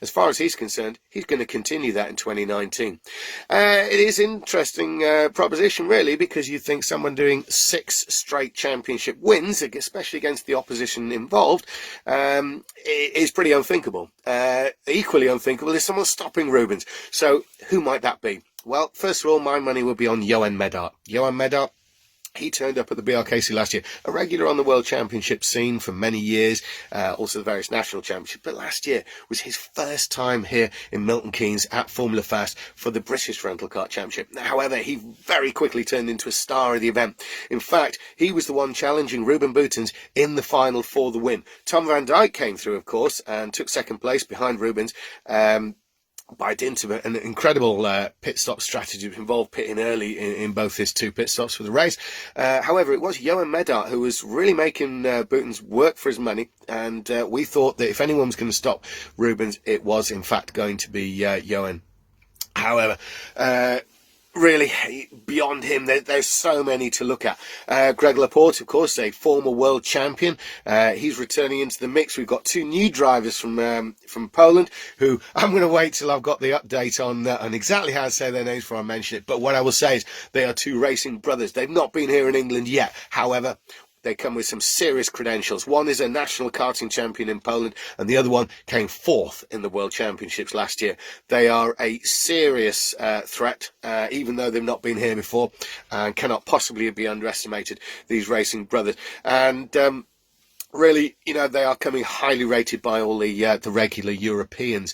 as far as he's concerned, he's going to continue that in 2019. It is an interesting proposition, really, because you think someone doing 6 straight championship wins, especially against the opposition involved, is pretty unthinkable. Equally unthinkable is someone stopping Rubens. So who might that be? Well, first of all, my money will be on Johan Medart. Johan Medart, he turned up at the BRKC last year, a regular on the World Championship scene for many years, also the various national championships. But last year was his first time here in Milton Keynes at Formula Fast for the British Rental Kart Championship. However, he very quickly turned into a star of the event. In fact, he was the one challenging Ruben Boutens in the final for the win. Tom van Dijk came through, of course, and took second place behind Rubens. By dint of an incredible pit stop strategy which involved pitting early in both his 2 pit stops for the race. However, it was Johan Medart who was really making Boutens work for his money, and we thought that if anyone was going to stop Rubens, it was in fact going to be Johan. However, really, beyond him, there's so many to look at. Greg Laporte, of course, a former world champion. He's returning into the mix. We've got 2 new drivers from Poland, who I'm going to wait till I've got the update on exactly how to say their names before I mention it. But what I will say is they are 2 racing brothers. They've not been here in England yet. However, they come with some serious credentials. One is a national karting champion in Poland, and the other one came fourth in the World Championships last year. They are a serious threat, even though they've not been here before, and cannot possibly be underestimated, these racing brothers. And really, you know, they are coming highly rated by all the regular Europeans.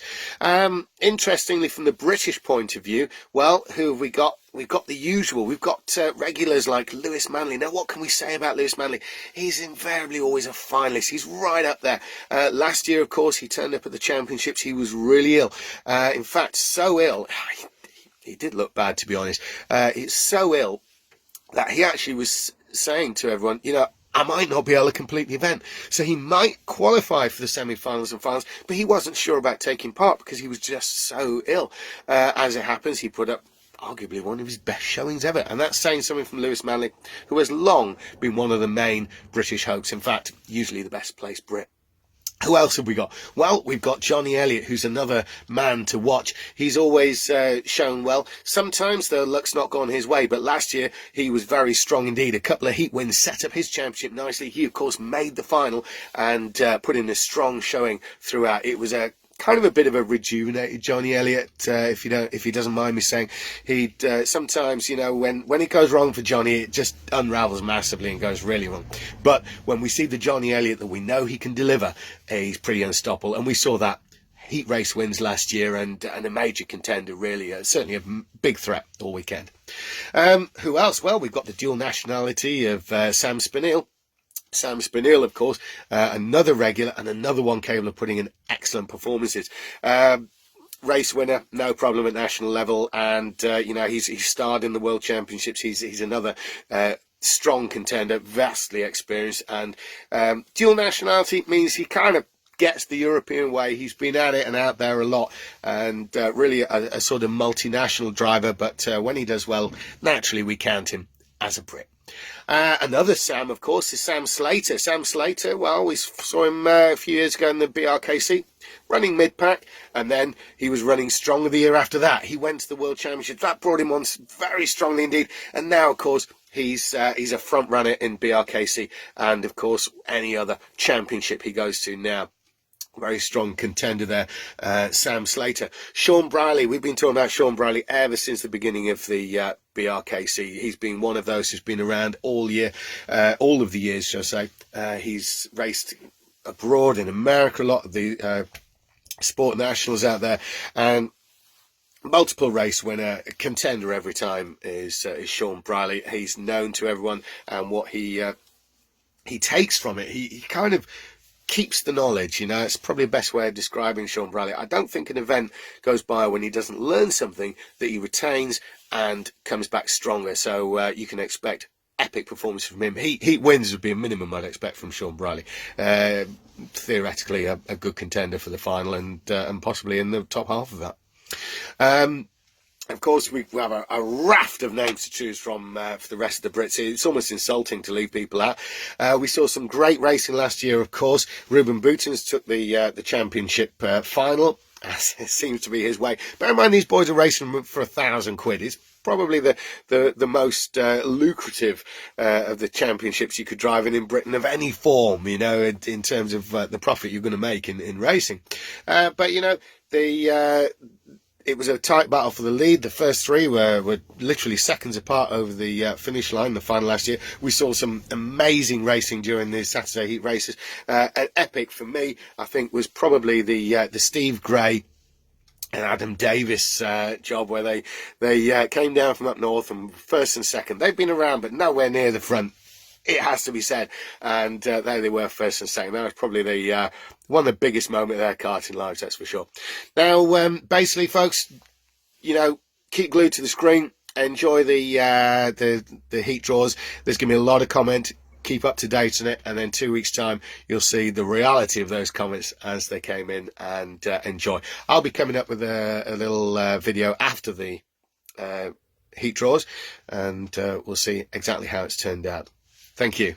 Interestingly, from the British point of view, well, who have we got? We've got the usual. We've got regulars like Lewis Manley. Now, what can we say about Lewis Manley? He's invariably always a finalist. He's right up there. Last year, of course, he turned up at the championships. He was really ill. In fact, so ill. He did look bad, to be honest. He's so ill that he actually was saying to everyone, you know, I might not be able to complete the event. So he might qualify for the semi-finals and finals, but he wasn't sure about taking part because he was just so ill. As it happens, he put up arguably one of his best showings ever. And that's saying something from Lewis Manley, who has long been one of the main British hopes. In fact, usually the best placed Brit. Who else have we got? Well, we've got Johnny Elliott, who's another man to watch. He's always shown well. Sometimes the luck's not gone his way, but last year he was very strong indeed. A couple of heat wins set up his championship nicely. He, of course, made the final and put in a strong showing throughout. It was a kind of a bit of a rejuvenated Johnny Elliott, if he doesn't mind me saying. He'd sometimes, you know, when it goes wrong for Johnny, it just unravels massively and goes really wrong. But when we see the Johnny Elliott that we know he can deliver, he's pretty unstoppable, and we saw that heat race wins last year, and a major contender, really, certainly a big threat all weekend. Who else? Well, we've got the dual nationality of Sam Spinell. Sam Spinell, of course, another regular and another one capable of putting in excellent performances. Race winner, no problem at national level, and you know, he's starred in the World Championships. He's another strong contender, vastly experienced, and dual nationality means he kind of gets the European way. He's been at it and out there a lot, and really a sort of multinational driver. But when he does well, naturally we count him as a Brit. Another Sam, of course, is Sam Slater. Sam Slater, well, we saw him a few years ago in the BRKC, running mid-pack, and then he was running stronger the year after that. He went to the World Championship. That brought him on very strongly indeed, and now, of course, he's a front runner in BRKC, and, of course, any other championship he goes to now. Very strong contender there, Sam Slater. Sean Briley, we've been talking about Sean Briley ever since the beginning of the BRKC. He's been one of those who's been around all year, all of the years, shall I say. He's raced abroad in America, a lot of the sport nationals out there, and multiple race winner, contender every time is Sean Briley. He's known to everyone, and what he takes from it, he kind of keeps the knowledge, you know. It's probably the best way of describing Sean Briley. I don't think an event goes by when he doesn't learn something that he retains and comes back stronger. So you can expect epic performance from him. Heat wins would be a minimum I'd expect from Sean Briley. Theoretically, a good contender for the final, and possibly in the top half of that. Of course, we have a raft of names to choose from for the rest of the Brits. It's almost insulting to leave people out. We saw some great racing last year, of course. Ruben Boutens took the championship final, as it seems to be his way. Bear in mind, these boys are racing for £1,000. It's probably the most lucrative of the championships you could drive in Britain of any form, you know, in terms of the profit you're going to make in racing. But, you know, it was a tight battle for the lead. The first three were literally seconds apart over the finish line, the final last year. We saw some amazing racing during the Saturday heat races. An epic for me, I think, was probably the Steve Gray and Adam Davis job, where they came down from up north and first and second. They've been around, but nowhere near the front, it has to be said. And there they were, first and second. That was probably one of the biggest moments of their karting lives, that's for sure. Now, basically, folks, you know, keep glued to the screen. Enjoy the heat draws. There's going to be a lot of comment. Keep up to date on it, and then 2 weeks' time, you'll see the reality of those comments as they came in, and enjoy. I'll be coming up with a little video after the heat draws, and we'll see exactly how it's turned out. Thank you.